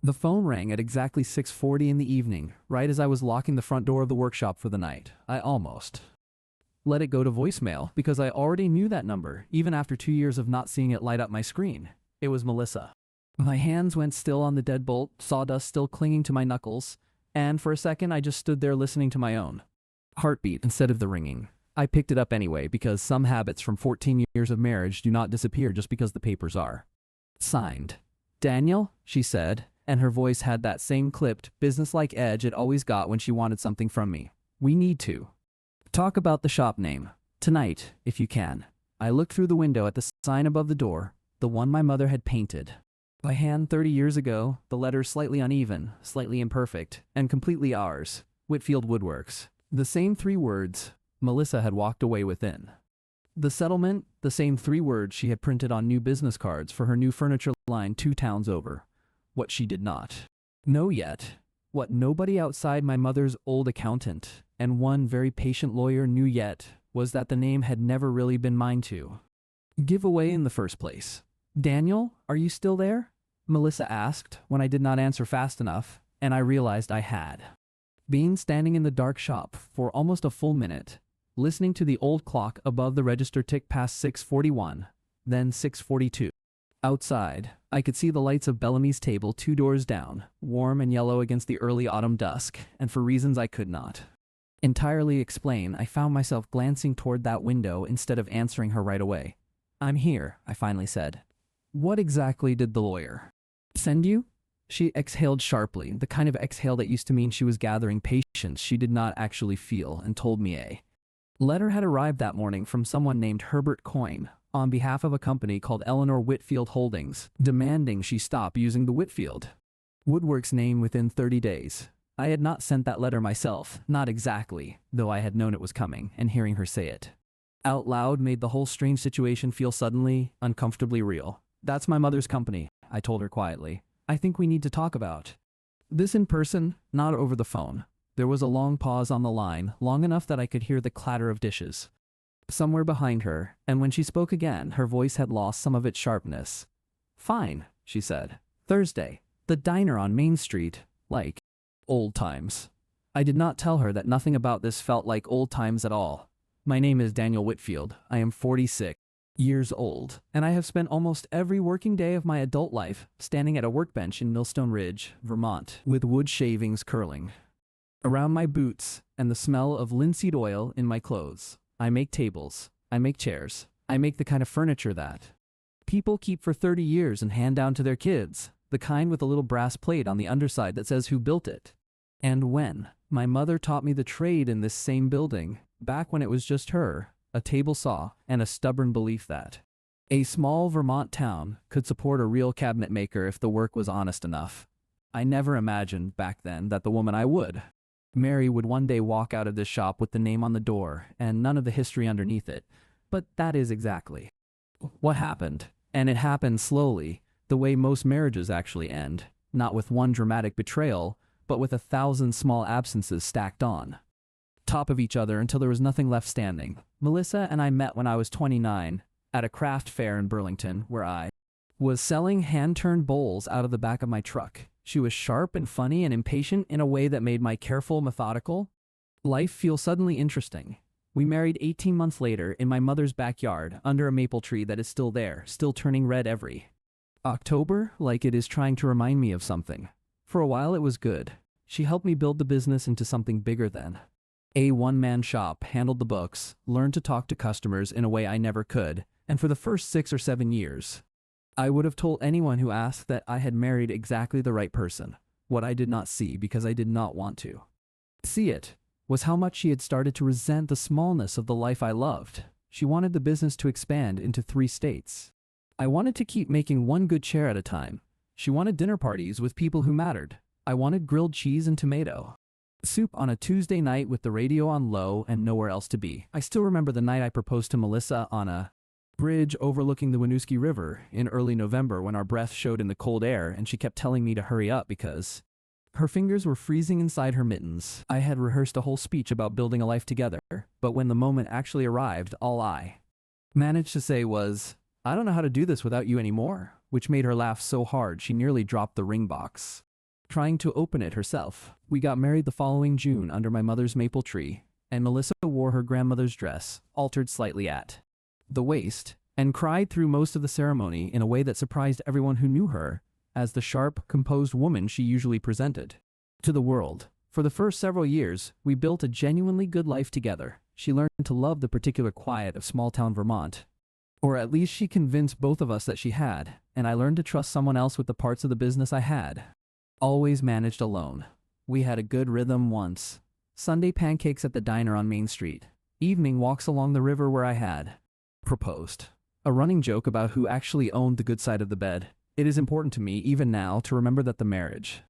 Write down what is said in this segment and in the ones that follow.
The phone rang at exactly 6:40 in the evening, right as I was locking the front door of the workshop for the night. I almost let it go to voicemail because I already knew that number, even after 2 years of not seeing it light up my screen. It was Melissa. My hands went still on the deadbolt, sawdust still clinging to my knuckles, and for a second I just stood there listening to my own heartbeat instead of the ringing. I picked it up anyway because some habits from 14 years of marriage do not disappear just because the papers are signed. "Daniel," she said, and her voice had that same clipped, businesslike edge it always got when she wanted something from me. "We need to talk about the shop name. Tonight, if you can." I looked through the window at the sign above the door, the one my mother had painted by hand 30 years ago, the letters slightly uneven, slightly imperfect, and completely ours. Whitfield Woodworks. The same 3 words Melissa had walked away within. The settlement, the same 3 words she had printed on new business cards for her new furniture line 2 towns over. What she did not know yet, what nobody outside my mother's old accountant and one very patient lawyer knew yet, was that the name had never really been mine to give away in the first place. "Daniel, are you still there?" Melissa asked when I did not answer fast enough, and I realized I had been standing in the dark shop for almost a full minute, listening to the old clock above the register tick past 6:41, then 6:42. Outside, I could see the lights of Bellamy's table 2 doors down, warm and yellow against the early autumn dusk, and for reasons I could not entirely explain, I found myself glancing toward that window instead of answering her right away. "I'm here," I finally said. "What exactly did the lawyer send you?" She exhaled sharply, the kind of exhale that used to mean she was gathering patience she did not actually feel, and told me a letter had arrived that morning from someone named Herbert Coyne on behalf of a company called Eleanor Whitfield Holdings, demanding she stop using the Whitfield Woodworks name within 30 days. I had not sent that letter myself, not exactly, though I had known it was coming, and hearing her say it out loud made the whole strange situation feel suddenly, uncomfortably real. "That's my mother's company," I told her quietly. "I think we need to talk about this in person, not over the phone." There was a long pause on the line, long enough that I could hear the clatter of dishes somewhere behind her, and when she spoke again, her voice had lost some of its sharpness. "Fine," she said. "Thursday. The diner on Main Street. Like old times." I did not tell her that nothing about this felt like old times at all. My name is Daniel Whitfield. I am 46 years old, and I have spent almost every working day of my adult life standing at a workbench in Millstone Ridge, Vermont, with wood shavings curling around my boots and the smell of linseed oil in my clothes. I make tables. I make chairs. I make the kind of furniture that people keep for 30 years and hand down to their kids, the kind with a little brass plate on the underside that says who built it. And when my mother taught me the trade in this same building, back when it was just her, a table saw, and a stubborn belief that a small Vermont town could support a real cabinet maker if the work was honest enough, I never imagined back then that the woman I would marry would one day walk out of this shop with the name on the door and none of the history underneath it. But that is exactly what happened. And it happened slowly, the way most marriages actually end, not with one dramatic betrayal, but with 1,000 small absences stacked on top of each other until there was nothing left standing. Melissa and I met when I was 29 at a craft fair in Burlington, where I was selling hand-turned bowls out of the back of my truck. She was sharp and funny and impatient in a way that made my careful, methodical life feel suddenly interesting. We married 18 months later in my mother's backyard under a maple tree that is still there, still turning red every October, like it is trying to remind me of something. For a while it was good. She helped me build the business into something bigger than a one-man shop, handled the books, learned to talk to customers in a way I never could, and for the first 6 or 7 years, I would have told anyone who asked that I had married exactly the right person. What I did not see, because I did not want to see it, was how much she had started to resent the smallness of the life I loved. She wanted the business to expand into 3 states. I wanted to keep making one good chair at a time. She wanted dinner parties with people who mattered. I wanted grilled cheese and tomato soup on a Tuesday night with the radio on low and nowhere else to be. I still remember the night I proposed to Melissa on a bridge overlooking the Winooski River in early November when our breath showed in the cold air and she kept telling me to hurry up because her fingers were freezing inside her mittens. I had rehearsed a whole speech about building a life together, but when the moment actually arrived, all I managed to say was, "I don't know how to do this without you anymore," which made her laugh so hard she nearly dropped the ring box. trying to open it herself. We got married the following June under my mother's maple tree, and Melissa wore her grandmother's dress, altered slightly at the waist, and cried through most of the ceremony in a way that surprised everyone who knew her as the sharp, composed woman she usually presented to the world. For the first several years, we built a genuinely good life together. She learned to love the particular quiet of small-town Vermont. Or at least she convinced both of us that she had, and I learned to trust someone else with the parts of the business I had always managed alone. We had a good rhythm once. Sunday pancakes at the diner on Main Street. Evening walks along the river where I had proposed. A running joke about who actually owned the good side of the bed. It is important to me, even now, to remember that the marriage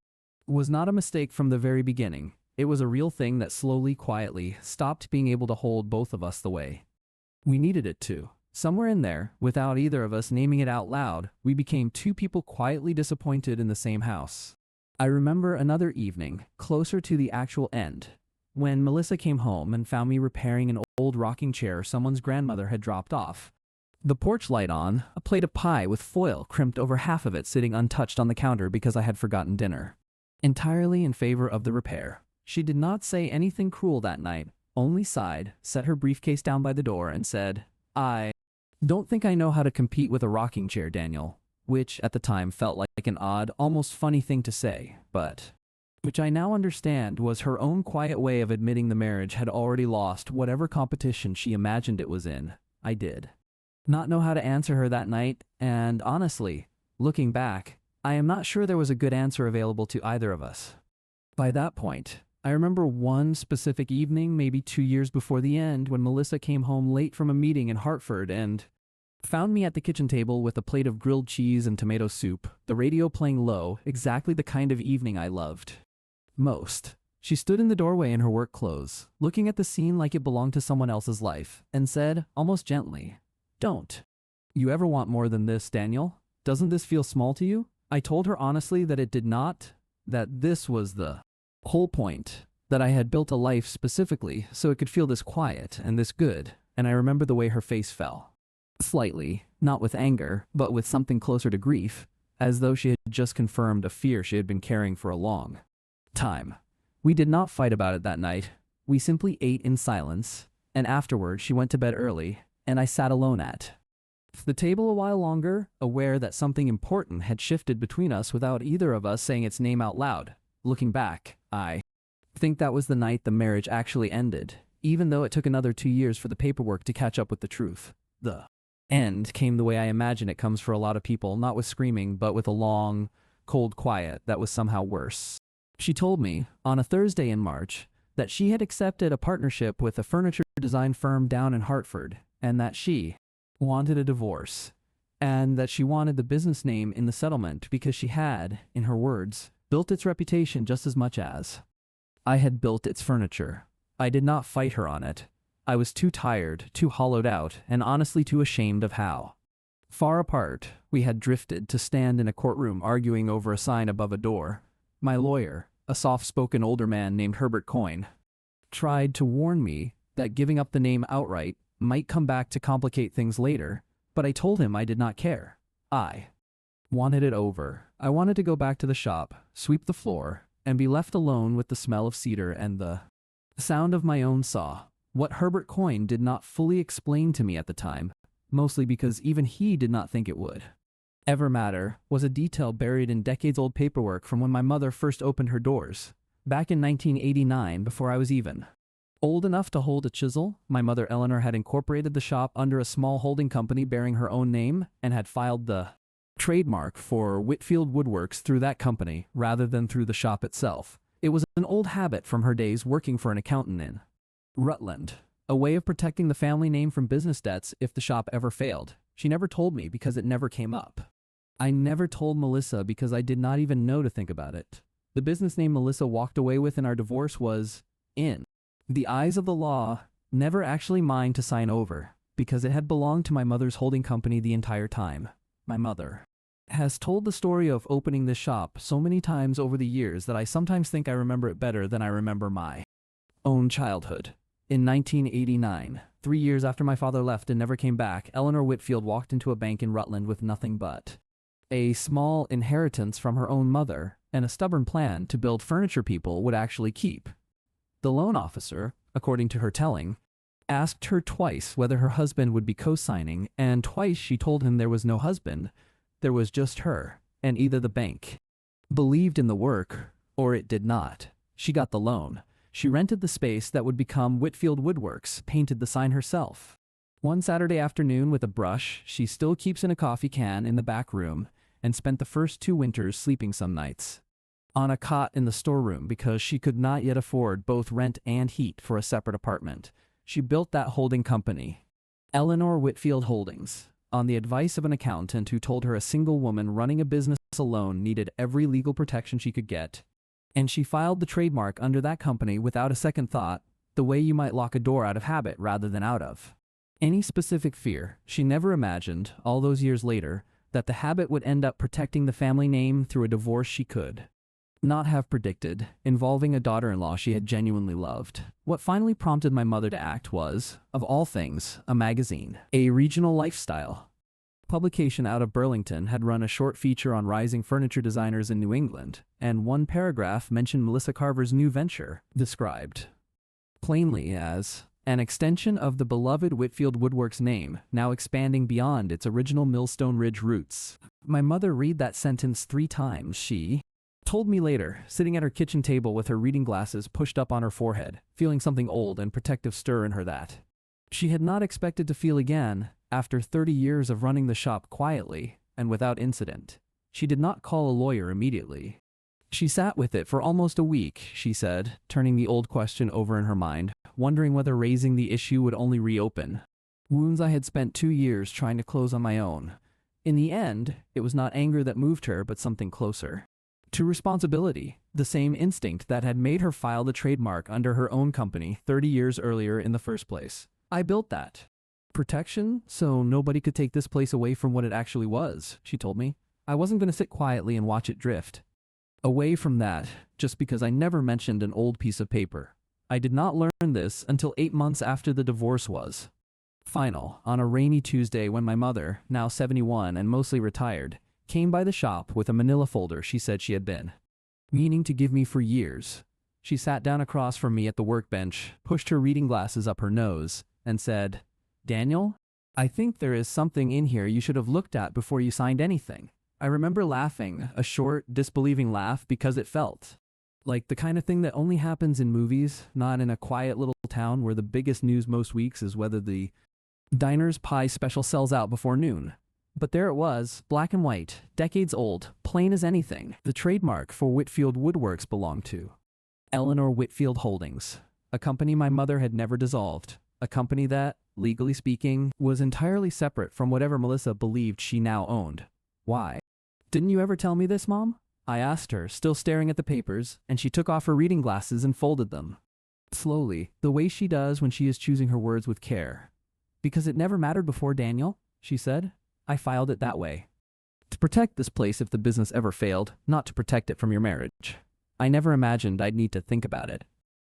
was not a mistake from the very beginning. It was a real thing that slowly, quietly, stopped being able to hold both of us the way we needed it to. Somewhere in there, without either of us naming it out loud, we became two people quietly disappointed in the same house. I remember another evening, closer to the actual end, when Melissa came home and found me repairing an old rocking chair someone's grandmother had dropped off. The porch light on, a plate of pie with foil crimped over half of it sitting untouched on the counter because I had forgotten dinner. Entirely in favor of the repair. She did not say anything cruel that night, only sighed, set her briefcase down by the door, and said, "I don't think I know how to compete with a rocking chair, Daniel," which at the time felt like an odd, almost funny thing to say, but which I now understand was her own quiet way of admitting the marriage had already lost whatever competition she imagined it was in. I did not know how to answer her that night, and honestly, looking back, I am not sure there was a good answer available to either of us. By that point, I remember one specific evening, maybe 2 years before the end, when Melissa came home late from a meeting in Hartford and found me at the kitchen table with a plate of grilled cheese and tomato soup, the radio playing low, exactly the kind of evening I loved most. She stood in the doorway in her work clothes, looking at the scene like it belonged to someone else's life, and said, almost gently, "Don't you ever want more than this, Daniel? Doesn't this feel small to you?" I told her honestly that it did not, that this was the whole point, that I had built a life specifically so it could feel this quiet and this good, and I remember the way her face fell. Slightly, not with anger, but with something closer to grief, as though she had just confirmed a fear she had been carrying for a long time. We did not fight about it that night. We simply ate in silence, and afterward she went to bed early, and I sat alone at the table a while longer, aware that something important had shifted between us without either of us saying its name out loud. Looking back, I think that was the night the marriage actually ended, even though it took another 2 years for the paperwork to catch up with the truth. The end came the way I imagine it comes for a lot of people, not with screaming, but with a long, cold quiet that was somehow worse. She told me, on a Thursday in March, that she had accepted a partnership with a furniture design firm down in Hartford, and that she wanted a divorce, and that she wanted the business name in the settlement because she had, in her words, built its reputation just as much as I had built its furniture. I did not fight her on it. I was too tired, too hollowed out, and honestly too ashamed of how far apart we had drifted to stand in a courtroom arguing over a sign above a door. My lawyer, a soft-spoken older man named Herbert Coyne, tried to warn me that giving up the name outright might come back to complicate things later, but I told him I did not care. I wanted it over. I wanted to go back to the shop, sweep the floor, and be left alone with the smell of cedar and the sound of my own saw. What Herbert Coyne did not fully explain to me at the time, mostly because even he did not think it would ever matter, was a detail buried in decades-old paperwork from when my mother first opened her doors, back in 1989, before I was even old enough to hold a chisel. My mother Eleanor had incorporated the shop under a small holding company bearing her own name and had filed the trademark for Whitfield Woodworks through that company rather than through the shop itself. It was an old habit from her days working for an accountant in Rutland, a way of protecting the family name from business debts if the shop ever failed. She never told me because it never came up. I never told Melissa because I did not even know to think about it. The business name Melissa walked away with in our divorce was, in the eyes of the law, never actually mine to sign over, because it had belonged to my mother's holding company the entire time. My mother has told the story of opening this shop so many times over the years that I sometimes think I remember it better than I remember my own childhood. In 1989, 3 years after my father left and never came back, Eleanor Whitfield walked into a bank in Rutland with nothing but a small inheritance from her own mother and a stubborn plan to build furniture people would actually keep. The loan officer, according to her telling, asked her twice whether her husband would be co-signing, and twice she told him there was no husband, there was just her, and either the bank believed in the work or it did not. She got the loan. She rented the space that would become Whitfield Woodworks, painted the sign herself. One Saturday afternoon with a brush she still keeps in a coffee can in the back room, and spent the first 2 winters sleeping some nights on a cot in the storeroom because she could not yet afford both rent and heat for a separate apartment. She built that holding company, Eleanor Whitfield Holdings, on the advice of an accountant who told her a single woman running a business alone needed every legal protection she could get. And she filed the trademark under that company without a second thought, the way you might lock a door out of habit rather than out of any specific fear. She never imagined, all those years later, that the habit would end up protecting the family name through a divorce she could not have predicted, involving a daughter-in-law she had genuinely loved. What finally prompted my mother to act was, of all things, a magazine, a regional lifestyle publication out of Burlington had run a short feature on rising furniture designers in New England, and one paragraph mentioned Melissa Carver's new venture, described plainly as an extension of the beloved Whitfield Woodworks name, now expanding beyond its original Millstone Ridge roots. My mother read that sentence 3 times. She told me later, sitting at her kitchen table with her reading glasses pushed up on her forehead, feeling something old and protective stir in her that she had not expected to feel again after 30 years of running the shop quietly and without incident. She did not call a lawyer immediately. She sat with it for almost a week, she said, turning the old question over in her mind, wondering whether raising the issue would only reopen wounds I had spent 2 years trying to close on my own. In the end, it was not anger that moved her, but something closer to responsibility, the same instinct that had made her file the trademark under her own company 30 years earlier in the first place. I built that protection so nobody could take this place away from what it actually was, she told me. I wasn't going to sit quietly and watch it drift away from that just because I never mentioned an old piece of paper. I did not learn this until 8 months after the divorce was final, on a rainy Tuesday when my mother, now 71 and mostly retired, came by the shop with a manila folder she said she had been meaning to give me for years. She sat down across from me at the workbench, pushed her reading glasses up her nose, and said, "Daniel, I think there is something in here you should have looked at before you signed anything." I remember laughing, a short, disbelieving laugh, because it felt like the kind of thing that only happens in movies, not in a quiet little town where the biggest news most weeks is whether the diner's pie special sells out before noon. But there it was, black and white, decades old, plain as anything. The trademark for Whitfield Woodworks belonged to Eleanor Whitfield Holdings, a company my mother had never dissolved, a company that, legally speaking, was entirely separate from whatever Melissa believed she now owned. Why? "Didn't you ever tell me this, Mom?" I asked her, still staring at the papers, and she took off her reading glasses and folded them slowly, the way she does when she is choosing her words with care. "Because it never mattered before, Daniel," she said. "I filed it that way. To protect this place if the business ever failed, not to protect it from your marriage. I never imagined I'd need to think about it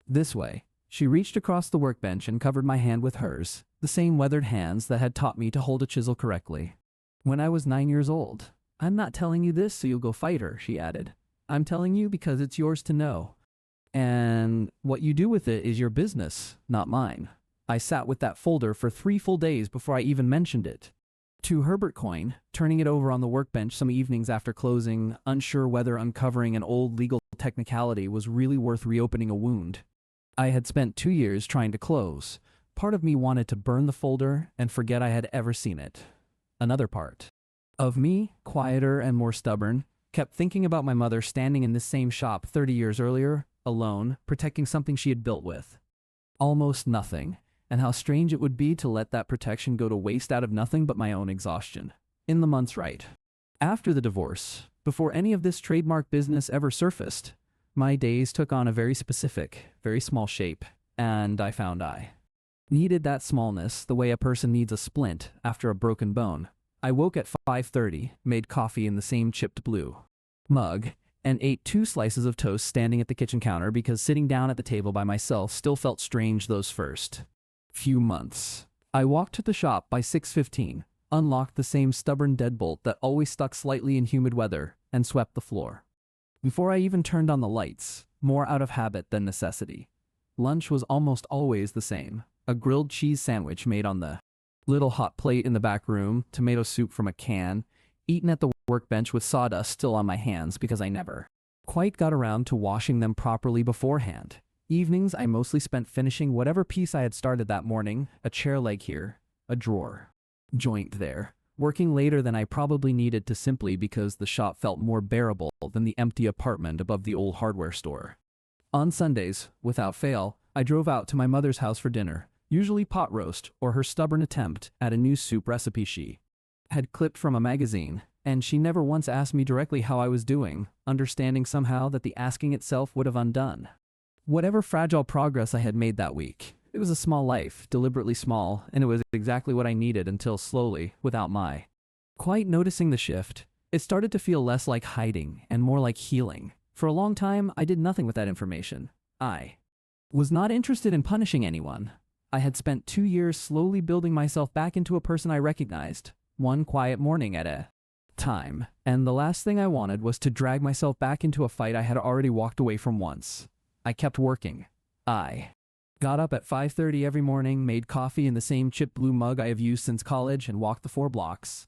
this way." She reached across the workbench and covered my hand with hers, the same weathered hands that had taught me to hold a chisel correctly when I was 9 years old. "I'm not telling you this so you'll go fight her," she added. "I'm telling you because it's yours to know. And what you do with it is your business, not mine." I sat with that folder for 3 full days before I even mentioned it to Herbert Coyne, turning it over on the workbench some evenings after closing, unsure whether uncovering an old legal technicality was really worth reopening a wound I had spent 2 years trying to close. Part of me wanted to burn the folder and forget I had ever seen it. Another part of me, quieter and more stubborn, kept thinking about my mother standing in this same shop 30 years earlier, alone, protecting something she had built with almost nothing, and how strange it would be to let that protection go to waste out of nothing but my own exhaustion. In the months right after the divorce, before any of this trademark business ever surfaced, my days took on a very specific, very small shape, and I found I needed that smallness the way a person needs a splint after a broken bone. I woke at 5:30, made coffee in the same chipped blue mug, and ate 2 slices of toast standing at the kitchen counter because sitting down at the table by myself still felt strange those first few months. I walked to the shop by 6:15, unlocked the same stubborn deadbolt that always stuck slightly in humid weather, and swept the floor. before I even turned on the lights, more out of habit than necessity. Lunch was almost always the same. A grilled cheese sandwich made on the little hot plate in the back room, tomato soup from a can, eaten at the workbench with sawdust still on my hands because I never quite got around to washing them properly beforehand. Evenings I mostly spent finishing whatever piece I had started that morning, a chair leg here, a drawer joint there, working later than I probably needed to simply because the shop felt more bearable than the empty apartment above the old hardware store. On Sundays, without fail, I drove out to my mother's house for dinner, usually pot roast or her stubborn attempt at a new soup recipe she had clipped from a magazine, and she never once asked me directly how I was doing, understanding somehow that the asking itself would have undone whatever fragile progress I had made that week. It was a small life, deliberately small, and it was exactly what I needed until slowly, without my quite noticing the shift, it started to feel less like hiding and more like healing. For a long time, I did nothing with that information. I was not interested in punishing anyone. I had spent 2 years slowly building myself back into a person I recognized, one quiet morning at a time, and the last thing I wanted was to drag myself back into a fight I had already walked away from once. I kept working. I got up at 5:30 every morning, made coffee in the same chip blue mug I have used since college, and walked the 4 blocks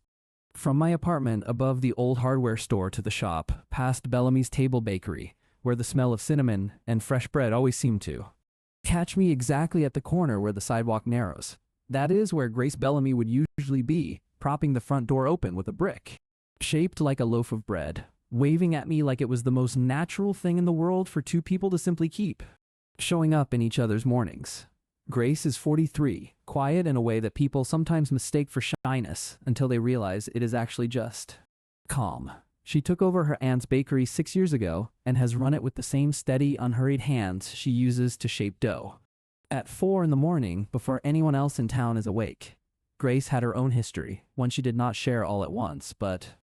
from my apartment above the old hardware store to the shop, past Bellamy's Table Bakery, where the smell of cinnamon and fresh bread always seemed to catch me exactly at the corner where the sidewalk narrows. That is where Grace Bellamy would usually be, propping the front door open with a brick shaped like a loaf of bread, waving at me like it was the most natural thing in the world for 2 people to simply keep showing up in each other's mornings. Grace is 43, quiet in a way that people sometimes mistake for shyness until they realize it is actually just calm. She took over her aunt's bakery 6 years ago and has run it with the same steady, unhurried hands she uses to shape dough. At 4 in the morning, before anyone else in town is awake, Grace had her own history, one she did not share all at once, but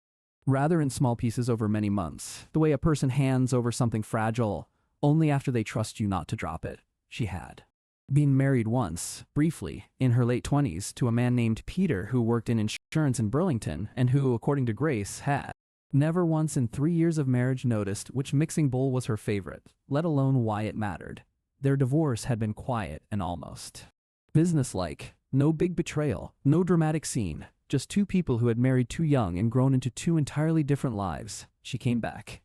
rather in small pieces over many months, the way a person hands over something fragile only after they trust you not to drop it. She had been married once, briefly, in her late 20s, to a man named Peter who worked in insurance in Burlington and who, according to Grace, had never once in 3 years of marriage noticed which mixing bowl was her favorite, let alone why it mattered. Their divorce had been quiet and almost businesslike. No big betrayal, no dramatic scene, just 2 people who had married too young and grown into 2 entirely different lives. She came back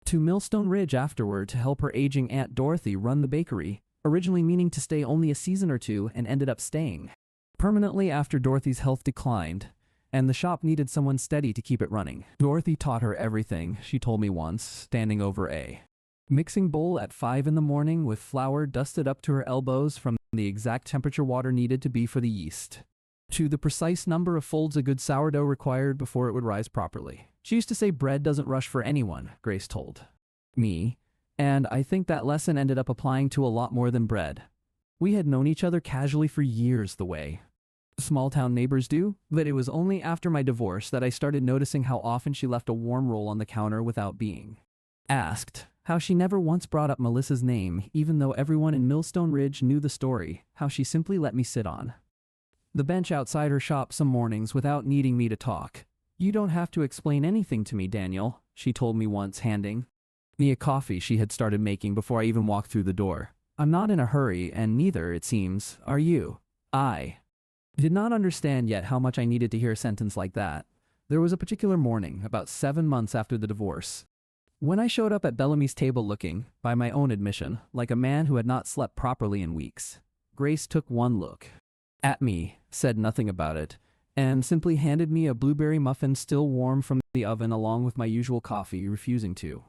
to Millstone Ridge afterward to help her aging Aunt Dorothy run the bakery, originally meaning to stay only a season or 2, and ended up staying permanently after Dorothy's health declined, and the shop needed someone steady to keep it running. Dorothy taught her everything, she told me once, standing over a mixing bowl at 5 in the morning with flour dusted up to her elbows from the exact temperature water needed to be for the yeast, to the precise number of folds a good sourdough required before it would rise properly. She used to say bread doesn't rush for anyone, Grace told me, and I think that lesson ended up applying to a lot more than bread. We had known each other casually for years the way small-town neighbors do, but it was only after my divorce that I started noticing how often she left a warm roll on the counter without being asked, how she never once brought up Melissa's name even though everyone in Millstone Ridge knew the story, how she simply let me sit on the bench outside her shop some mornings without needing me to talk. "You don't have to explain anything to me, Daniel," she told me once, handing me a coffee she had started making before I even walked through the door. "I'm not in a hurry, and neither, it seems, are you." I did not understand yet how much I needed to hear a sentence like that. There was a particular morning, about 7 months after the divorce, when I showed up at Bellamy's table looking, by my own admission, like a man who had not slept properly in weeks. Grace took one look at me, said nothing about it, and simply handed me a blueberry muffin still warm from the oven along with my usual coffee, refusing to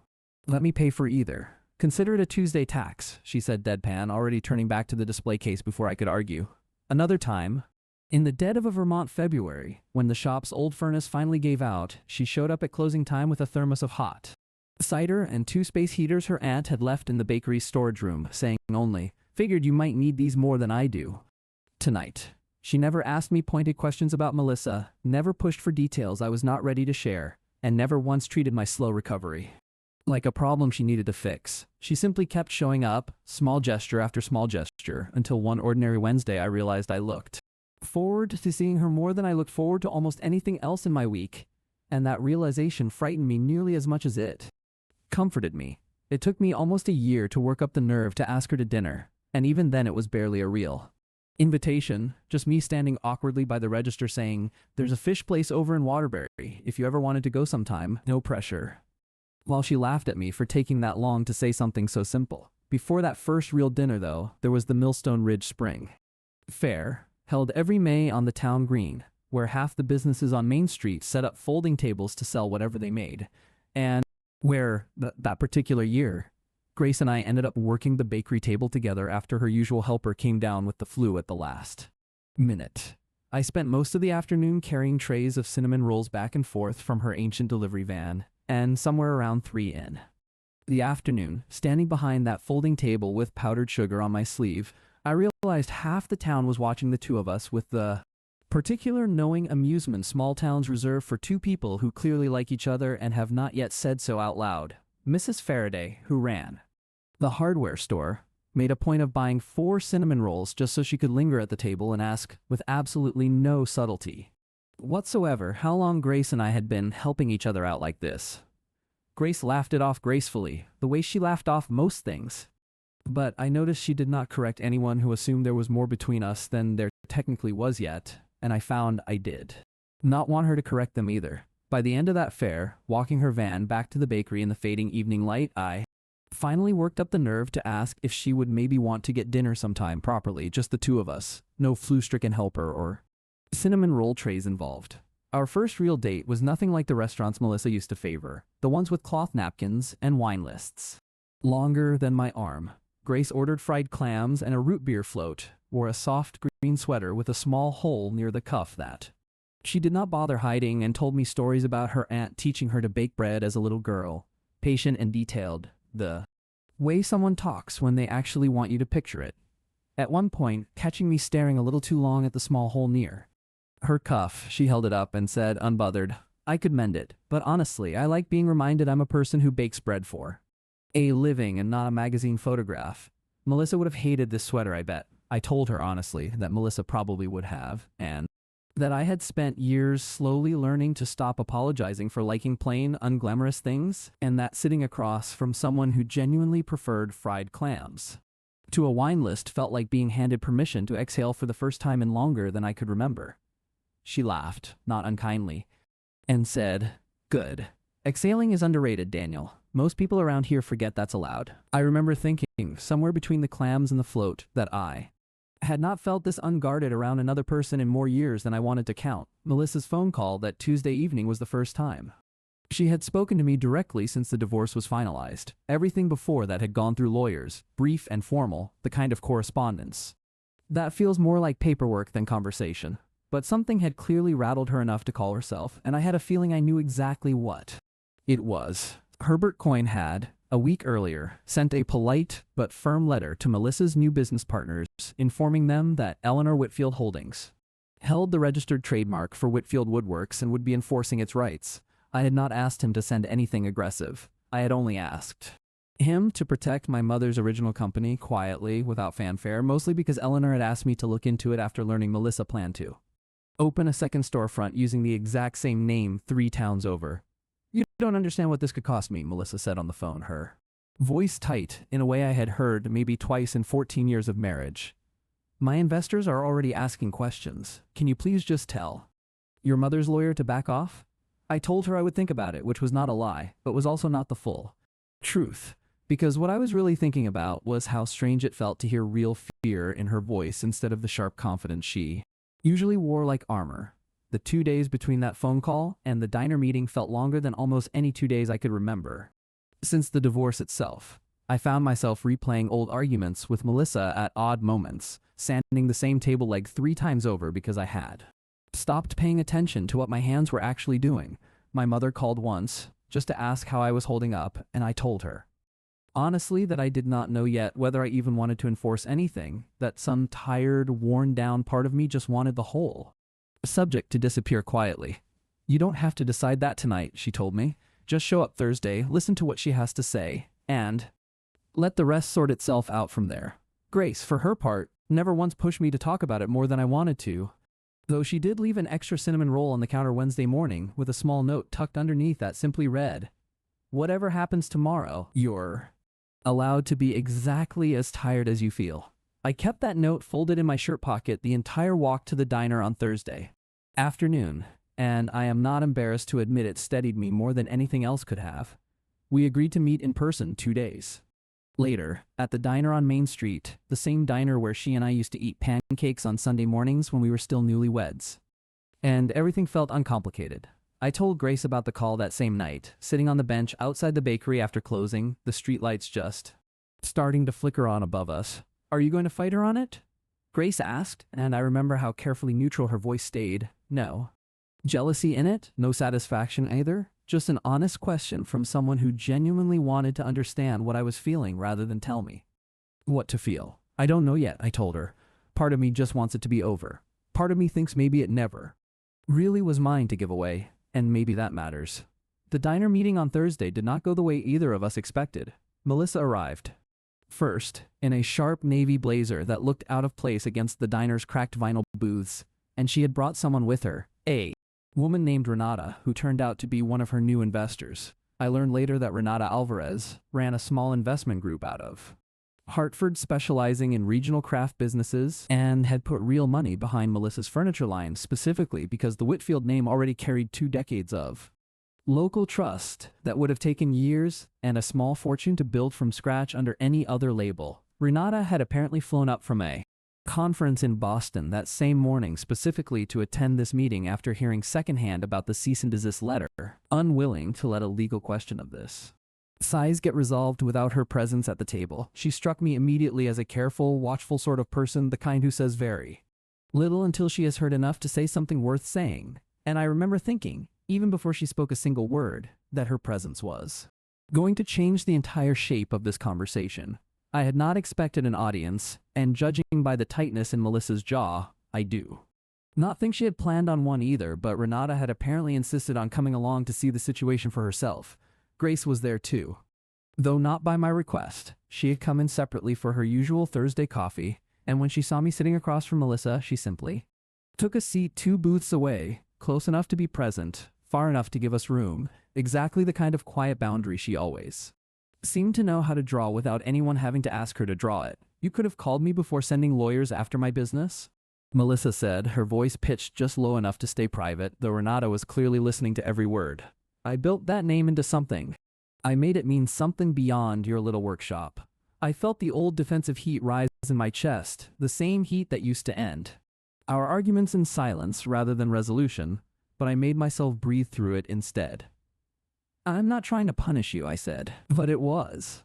let me pay for either. "Consider it a Tuesday tax," she said deadpan, already turning back to the display case before I could argue. Another time, in the dead of a Vermont February, when the shop's old furnace finally gave out, she showed up at closing time with a thermos of hot cider and 2 space heaters her aunt had left in the bakery's storage room, saying only, "Figured you might need these more than I do tonight." She never asked me pointed questions about Melissa, never pushed for details I was not ready to share, and never once treated my slow recovery like a problem she needed to fix. She simply kept showing up, small gesture after small gesture, until one ordinary Wednesday I realized I looked forward to seeing her more than I looked forward to almost anything else in my week, and that realization frightened me nearly as much as it comforted me. It took me almost a year to work up the nerve to ask her to dinner, and even then it was barely a real invitation, just me standing awkwardly by the register saying, "There's a fish place over in Waterbury, if you ever wanted to go sometime, no pressure." While she laughed at me for taking that long to say something so simple. Before that first real dinner, though, there was the Millstone Ridge Spring Fair, held every May on the town green, where half the businesses on Main Street set up folding tables to sell whatever they made, and where, that particular year, Grace and I ended up working the bakery table together after her usual helper came down with the flu at the last minute. I spent most of the afternoon carrying trays of cinnamon rolls back and forth from her ancient delivery van, and somewhere around 3 in the afternoon, standing behind that folding table with powdered sugar on my sleeve, I realized half the town was watching the two of us with the particular knowing amusement small towns reserve for two people who clearly like each other and have not yet said so out loud. Mrs. Faraday, who ran the hardware store, made a point of buying 4 cinnamon rolls just so she could linger at the table and ask, with absolutely no subtlety whatsoever, how long Grace and I had been helping each other out like this. Grace laughed it off gracefully, the way she laughed off most things. But I noticed she did not correct anyone who assumed there was more between us than there technically was yet, and I found I did not want her to correct them either. By the end of that fair, walking her van back to the bakery in the fading evening light, I finally worked up the nerve to ask if she would maybe want to get dinner sometime properly, just the two of us, no flu-stricken helper or cinnamon roll trays involved. Our first real date was nothing like the restaurants Melissa used to favor, the ones with cloth napkins and wine lists longer than my arm. Grace ordered fried clams and a root beer float, wore a soft green sweater with a small hole near the cuff that she did not bother hiding, and told me stories about her aunt teaching her to bake bread as a little girl, patient and detailed, the way someone talks when they actually want you to picture it. At one point, catching me staring a little too long at the small hole near her cuff, she held it up and said, unbothered, "I could mend it, but honestly, I like being reminded I'm a person who bakes bread for a living and not a magazine photograph." Melissa would have hated this sweater, I bet. I told her honestly that Melissa probably would have, and that I had spent years slowly learning to stop apologizing for liking plain, unglamorous things, and that sitting across from someone who genuinely preferred fried clams to a wine list felt like being handed permission to exhale for the first time in longer than I could remember. She laughed, not unkindly, and said, "Good. Exhaling is underrated, Daniel. Most people around here forget that's allowed." I remember thinking, somewhere between the clams and the float, that I had not felt this unguarded around another person in more years than I wanted to count. Melissa's phone call that Tuesday evening was the first time she had spoken to me directly since the divorce was finalized. Everything before that had gone through lawyers, brief and formal, the kind of correspondence that feels more like paperwork than conversation. But something had clearly rattled her enough to call herself, and I had a feeling I knew exactly what it was. Herbert Coyne had, a week earlier, sent a polite but firm letter to Melissa's new business partners, informing them that Eleanor Whitfield Holdings held the registered trademark for Whitfield Woodworks and would be enforcing its rights. I had not asked him to send anything aggressive. I had only asked him to protect my mother's original company quietly, without fanfare, mostly because Eleanor had asked me to look into it after learning Melissa planned to open a second storefront using the exact same name 3 towns over. "You don't understand what this could cost me," Melissa said on the phone, her voice tight in a way I had heard maybe twice in 14 years of marriage. "My investors are already asking questions. Can you please just tell your mother's lawyer to back off?" I told her I would think about it, which was not a lie, but was also not the full truth. Because what I was really thinking about was how strange it felt to hear real fear in her voice instead of the sharp confidence she usually wore like armor. The 2 days between that phone call and the diner meeting felt longer than almost any 2 days I could remember since the divorce itself. I found myself replaying old arguments with Melissa at odd moments, sanding the same table leg 3 times over because I had stopped paying attention to what my hands were actually doing. My mother called once, just to ask how I was holding up, and I told her honestly that I did not know yet whether I even wanted to enforce anything, that some tired, worn-down part of me just wanted the whole subject to disappear quietly. "You don't have to decide that tonight," she told me. "Just show up Thursday, listen to what she has to say, and let the rest sort itself out from there." Grace, for her part, never once pushed me to talk about it more than I wanted to, though she did leave an extra cinnamon roll on the counter Wednesday morning with a small note tucked underneath that simply read, Whatever happens tomorrow, you're allowed to be exactly as tired as you feel. I kept that note folded in my shirt pocket the entire walk to the diner on Thursday afternoon, and I am not embarrassed to admit it steadied me more than anything else could have. We agreed to meet in person 2 days later, at the diner on Main Street, the same diner where she and I used to eat pancakes on Sunday mornings when we were still newlyweds. And everything felt uncomplicated. I told Grace about the call that same night, sitting on the bench outside the bakery after closing, the streetlights just starting to flicker on above us. "Are you going to fight her on it?" Grace asked, and I remember how carefully neutral her voice stayed. No jealousy in it, no satisfaction either. Just an honest question from someone who genuinely wanted to understand what I was feeling rather than tell me what to feel. "I don't know yet," I told her. "Part of me just wants it to be over. Part of me thinks maybe it never really was mine to give away, and maybe that matters." The diner meeting on Thursday did not go the way either of us expected. Melissa arrived first, in a sharp navy blazer that looked out of place against the diner's cracked vinyl booths, and she had brought someone with her, a woman named Renata, who turned out to be one of her new investors. I learned later that Renata Alvarez ran a small investment group out of Hartford specializing in regional craft businesses and had put real money behind Melissa's furniture line specifically because the Whitfield name already carried 2 decades of local trust that would have taken years and a small fortune to build from scratch under any other label. Renata had apparently flown up from a conference in Boston that same morning specifically to attend this meeting after hearing secondhand about the cease and desist letter, unwilling to let a legal question of this size get resolved without her presence at the table. She struck me immediately as a careful, watchful sort of person, the kind who says very little until she has heard enough to say something worth saying. And I remember thinking, even before she spoke a single word, that her presence was going to change the entire shape of this conversation. I had not expected an audience, and judging by the tightness in Melissa's jaw, I do not think she had planned on one either, but Renata had apparently insisted on coming along to see the situation for herself. Grace was there too. Though not by my request, she had come in separately for her usual Thursday coffee, and when she saw me sitting across from Melissa, she simply took a seat 2 booths away, close enough to be present, far enough to give us room, exactly the kind of quiet boundary she always seemed to know how to draw without anyone having to ask her to draw it. "You could have called me before sending lawyers after my business," Melissa said, her voice pitched just low enough to stay private, though Renata was clearly listening to every word. "I built that name into something. I made it mean something beyond your little workshop." I felt the old defensive heat rise in my chest, the same heat that used to end our arguments in silence rather than resolution, but I made myself breathe through it instead. "I'm not trying to punish you," I said, "but it was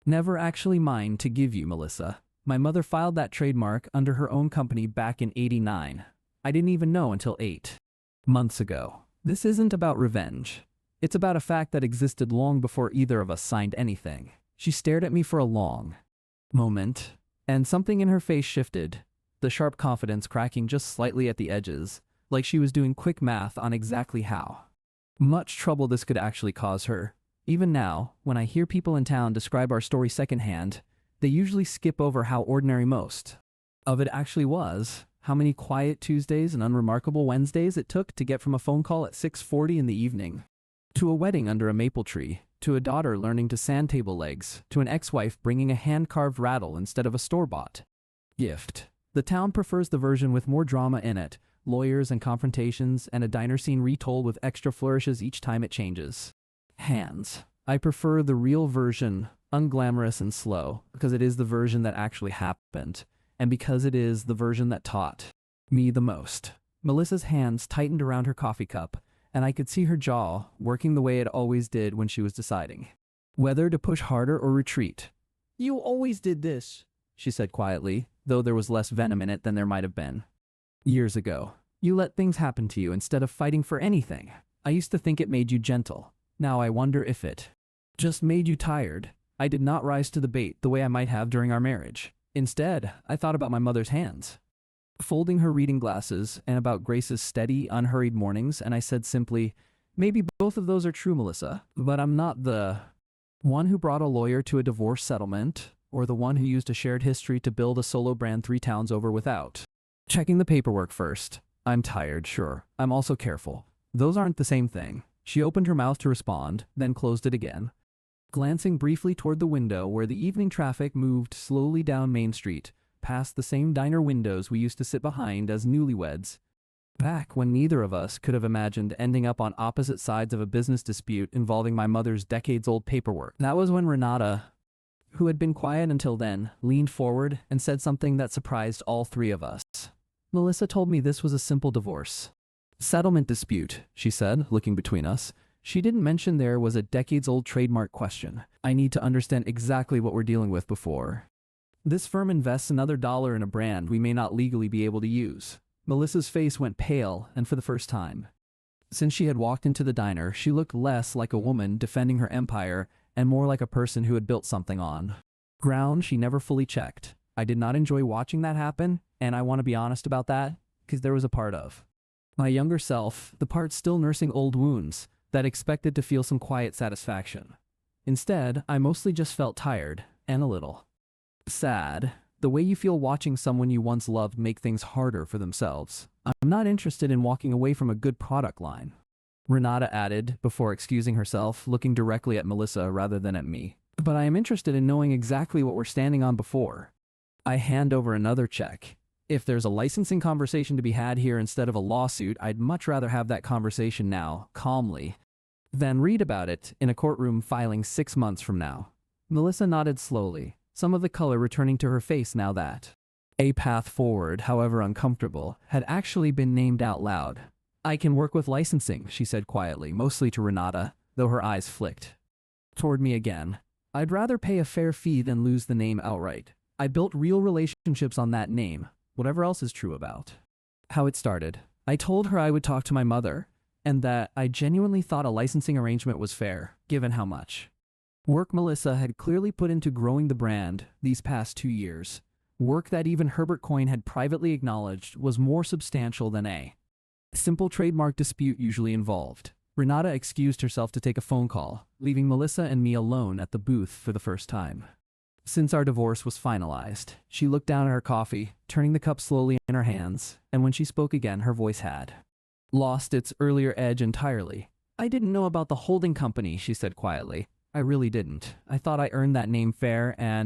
never actually mine to give you, Melissa. My mother filed that trademark under her own company back in '89. I didn't even know until 8 months ago. This isn't about revenge. It's about a fact that existed long before either of us signed anything." She stared at me for a long moment, and something in her face shifted, the sharp confidence cracking just slightly at the edges, like she was doing quick math on exactly how much trouble this could actually cause her. Even now, when I hear people in town describe our story secondhand, they usually skip over how ordinary most of it actually was, how many quiet Tuesdays and unremarkable Wednesdays it took to get from a phone call at 6:40 in the evening to a wedding under a maple tree, to a daughter learning to sand table legs, to an ex-wife bringing a hand-carved rattle instead of a store-bought gift. The town prefers the version with more drama in it, lawyers and confrontations, and a diner scene retold with extra flourishes each time it changes hands. I prefer the real version, unglamorous and slow, because it is the version that actually happened, and because it is the version that taught me the most. Melissa's hands tightened around her coffee cup, and I could see her jaw working the way it always did when she was deciding whether to push harder or retreat. "You always did this," she said quietly, though there was less venom in it than there might have been years ago. "You let things happen to you instead of fighting for anything. I used to think it made you gentle. Now I wonder if it just made you tired." I did not rise to the bait the way I might have during our marriage. Instead, I thought about my mother's hands, folding her reading glasses, and about Grace's steady, unhurried mornings, and I said simply, "Maybe both of those are true, Melissa, but I'm not the one who brought a lawyer to a divorce settlement, or the one who used a shared history to build a solo brand 3 towns over without checking the paperwork first. I'm tired, sure. I'm also careful. Those aren't the same thing." She opened her mouth to respond, then closed it again. Glancing briefly toward the window where the evening traffic moved slowly down Main Street, past the same diner windows we used to sit behind as newlyweds, back when neither of us could have imagined ending up on opposite sides of a business dispute involving my mother's decades-old paperwork. That was when Renata, who had been quiet until then, leaned forward and said something that surprised all three of us. Melissa told me this was a simple divorce settlement dispute, she said, looking between us. She didn't mention there was a decades-old trademark question. I need to understand exactly what we're dealing with before. This firm invests another dollar in a brand we may not legally be able to use. Melissa's face went pale, and for the first time since she had walked into the diner, she looked less like a woman defending her empire and more like a person who had built something on ground she never fully checked. I did not enjoy watching that happen, and I want to be honest about that, because there was a part of my younger self, the part still nursing old wounds, that expected to feel some quiet satisfaction. Instead, I mostly just felt tired, and a little sad. The way you feel watching someone you once loved make things harder for themselves. I'm not interested in walking away from a good product line, Renata added, before excusing herself, looking directly at Melissa rather than at me. But I am interested in knowing exactly what we're standing on before I hand over another check. If there's a licensing conversation to be had here instead of a lawsuit, I'd much rather have that conversation now, calmly, than read about it in a courtroom filing 6 months from now. Melissa nodded slowly, some of the color returning to her face now that a path forward, however uncomfortable, had actually been named out loud. I can work with licensing, she said quietly, mostly to Renata, though her eyes flicked toward me again. I'd rather pay a fair fee than lose the name outright. I built real relationships on that name, whatever else is true about how it started. I told her I would talk to my mother, and that I genuinely thought a licensing arrangement was fair, given how much work Melissa had clearly put into growing the brand these past 2 years. Work that even Herbert Coyne had privately acknowledged was more substantial than a simple trademark dispute usually involved. Renata excused herself to take a phone call, leaving Melissa and me alone at the booth for the first time since our divorce was finalized. She looked down at her coffee, turning the cup slowly in her hands, and when she spoke again, her voice had lost its earlier edge entirely. I didn't know about the holding company, she said quietly. I really didn't. I thought I earned that name fair and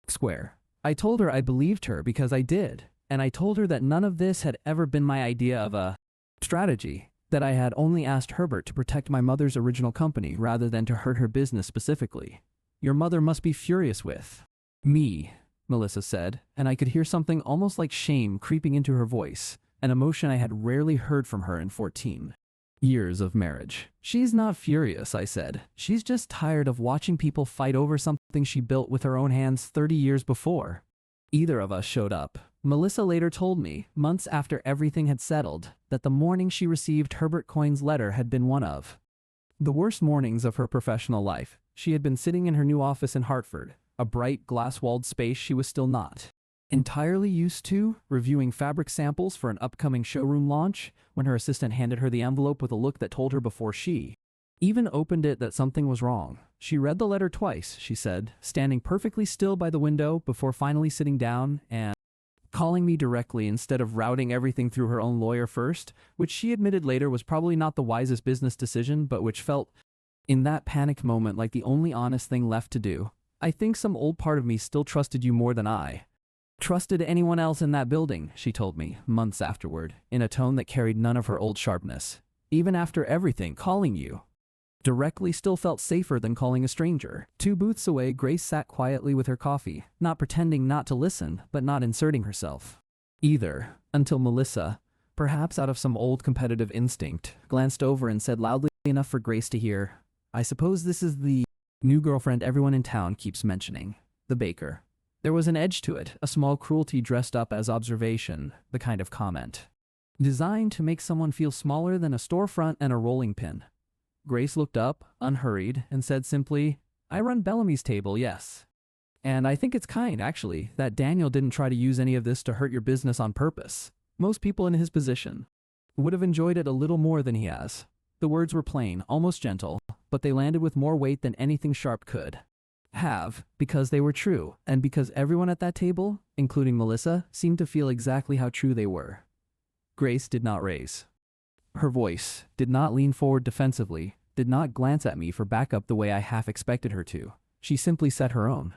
square. I told her I believed her because I did, and I told her that none of this had ever been my idea of a strategy, that I had only asked Herbert to protect my mother's original company rather than to hurt her business specifically. Your mother must be furious with me, Melissa said, and I could hear something almost like shame creeping into her voice, an emotion I had rarely heard from her in 14 years of marriage. She's not furious, I said. She's just tired of watching people fight over something she built with her own hands 30 years before either of us showed up. Melissa later told me, months after everything had settled, that the morning she received Herbert Coyne's letter had been one of the worst mornings of her professional life. She had been sitting in her new office in Hartford, a bright, glass-walled space she was still not entirely used to, reviewing fabric samples for an upcoming showroom launch, when her assistant handed her the envelope with a look that told her before she even opened it that something was wrong. She read the letter twice, she said, standing perfectly still by the window before finally sitting down and calling me directly instead of routing everything through her own lawyer first, which she admitted later was probably not the wisest business decision, but which felt, in that panic moment, like the only honest thing left to do. I think some old part of me still trusted you more than I trusted anyone else in that building, she told me, months afterward, in a tone that carried none of her old sharpness. Even after everything, calling you directly still felt safer than calling a stranger. 2 booths away, Grace sat quietly with her coffee, not pretending not to listen, but not inserting herself either, until Melissa, perhaps out of some old competitive instinct, glanced over and said loudly enough for Grace to hear, I suppose this is the new girlfriend everyone in town keeps mentioning, the baker. There was an edge to it, a small cruelty dressed up as observation, the kind of comment designed to make someone feel smaller than a storefront and a rolling pin. Grace looked up, unhurried, and said simply, I run Bellamy's table, yes. And I think it's kind, actually, that Daniel didn't try to use any of this to hurt your business on purpose. Most people in his position would have enjoyed it a little more than he has. The words were plain, almost gentle, but they landed with more weight than anything sharp could have, because they were true, and because everyone at that table, including Melissa, seemed to feel exactly how true they were. Grace did not raise her voice, did not lean forward defensively, did not glance at me for backup the way I half expected her to. She simply set her own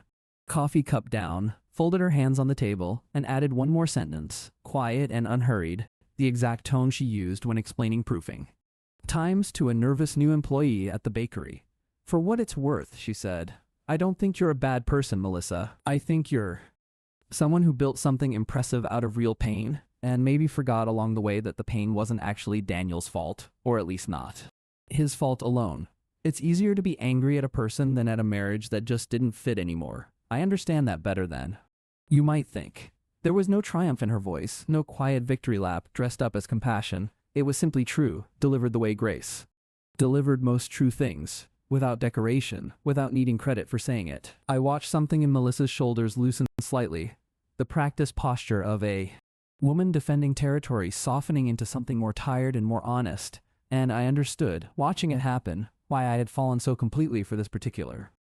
coffee cup down, folded her hands on the table, and added one more sentence, quiet and unhurried, the exact tone she used when explaining proofing times to a nervous new employee at the bakery. "For what it's worth," she said, "I don't think you're a bad person, Melissa. I think you're someone who built something impressive out of real pain, and maybe forgot along the way that the pain wasn't actually Daniel's fault, or at least not his fault alone. It's easier to be angry at a person than at a marriage that just didn't fit anymore. I understand that better than you might think." There was no triumph in her voice, no quiet victory lap dressed up as compassion. It was simply true, delivered the way Grace delivered most true things, without decoration, without needing credit for saying it. I watched something in Melissa's shoulders loosen slightly, the practiced posture of a woman defending territory softening into something more tired and more honest, and I understood, watching it happen, why I had fallen so completely for this particular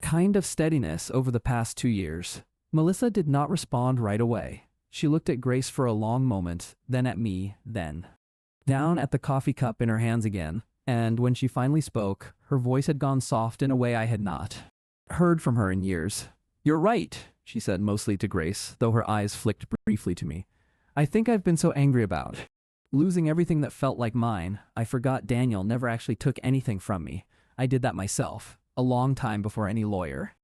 kind of steadiness over the past 2 years. Melissa did not respond right away. She looked at Grace for a long moment, then at me, then down at the coffee cup in her hands again, and when she finally spoke, her voice had gone soft in a way I had not heard from her in years. "You're right," she said mostly to Grace, though her eyes flicked briefly to me. "I think I've been so angry about losing everything that felt like mine. I forgot Daniel never actually took anything from me. I did that myself, a long time before any lawyer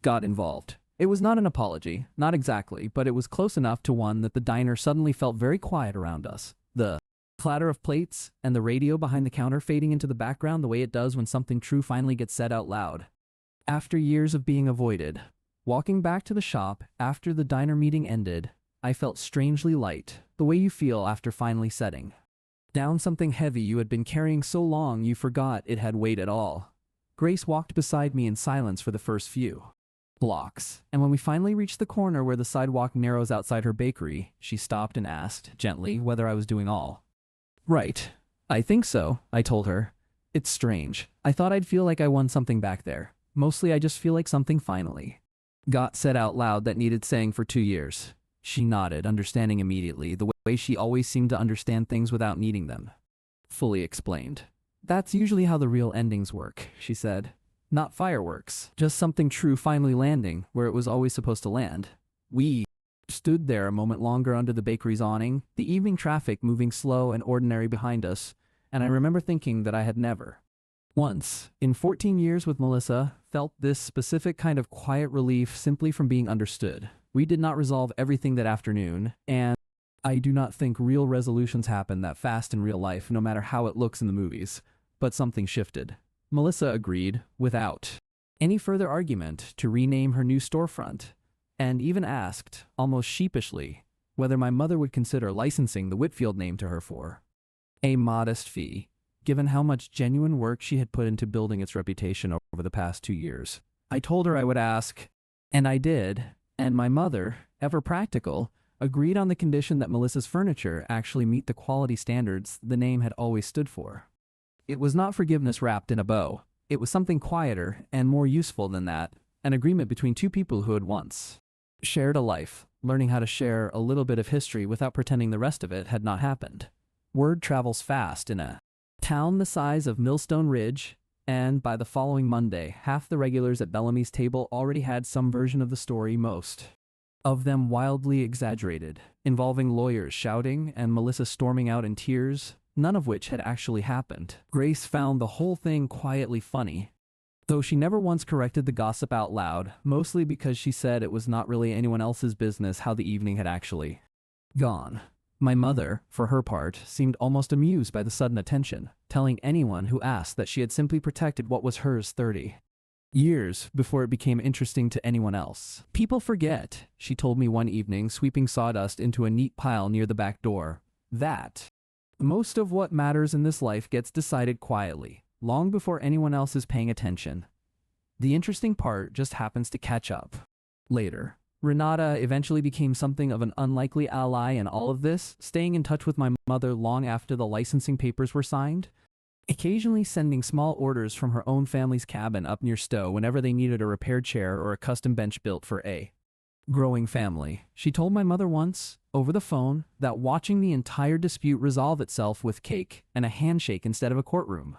got involved." It was not an apology, not exactly, but it was close enough to one that the diner suddenly felt very quiet around us. The clatter of plates and the radio behind the counter fading into the background the way it does when something true finally gets said out loud. After years of being avoided, walking back to the shop after the diner meeting ended, I felt strangely light, the way you feel after finally setting down something heavy you had been carrying so long you forgot it had weight at all. Grace walked beside me in silence for the first few blocks, and when we finally reached the corner where the sidewalk narrows outside her bakery, she stopped and asked, gently, whether I was doing all right. "I think so," I told her. "It's strange. I thought I'd feel like I won something back there. Mostly I just feel like something finally got said out loud that needed saying for 2 years. She nodded, understanding immediately, the way she always seemed to understand things without needing them. Fully explained. "That's usually how the real endings work," she said. "Not fireworks, just something true finally landing where it was always supposed to land." We stood there a moment longer under the bakery's awning, the evening traffic moving slow and ordinary behind us, and I remember thinking that I had never once, in 14 years with Melissa, felt this specific kind of quiet relief simply from being understood. We did not resolve everything that afternoon, and I do not think real resolutions happen that fast in real life, no matter how it looks in the movies, but something shifted. Melissa agreed, without any further argument, to rename her new storefront, and even asked, almost sheepishly, whether my mother would consider licensing the Whitfield name to her for a modest fee, given how much genuine work she had put into building its reputation over the past 2 years. I told her I would ask, and I did, and my mother, ever practical, agreed on the condition that Melissa's furniture actually meet the quality standards the name had always stood for. It was not forgiveness wrapped in a bow. It was something quieter and more useful than that, an agreement between two people who had once shared a life, learning how to share a little bit of history without pretending the rest of it had not happened. Word travels fast in a town the size of Millstone Ridge, and by the following Monday, half the regulars at Bellamy's table already had some version of the story, most of them wildly exaggerated, involving lawyers shouting and Melissa storming out in tears, none of which had actually happened. Grace found the whole thing quietly funny, though she never once corrected the gossip out loud, mostly because she said it was not really anyone else's business how the evening had actually gone. My mother, for her part, seemed almost amused by the sudden attention, telling anyone who asked that she had simply protected what was hers 30 years before it became interesting to anyone else. "People forget," she told me one evening, sweeping sawdust into a neat pile near the back door, "that most of what matters in this life gets decided quietly, long before anyone else is paying attention. The interesting part just happens to catch up later." Renata eventually became something of an unlikely ally in all of this, staying in touch with my mother long after the licensing papers were signed, occasionally sending small orders from her own family's cabin up near Stowe whenever they needed a repaired chair or a custom bench built for a growing family. She told my mother once, over the phone, that watching the entire dispute resolve itself with cake and a handshake instead of a courtroom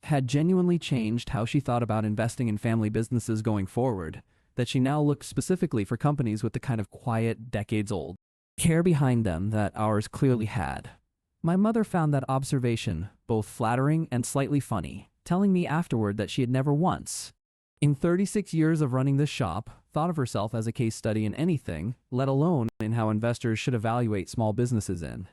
had genuinely changed how she thought about investing in family businesses going forward, that she now looked specifically for companies with the kind of quiet, decades-old care behind them that ours clearly had. My mother found that observation both flattering and slightly funny, telling me afterward that she had never once, in 36 years of running this shop, thought of herself as a case study in anything, let alone in how investors should evaluate small businesses in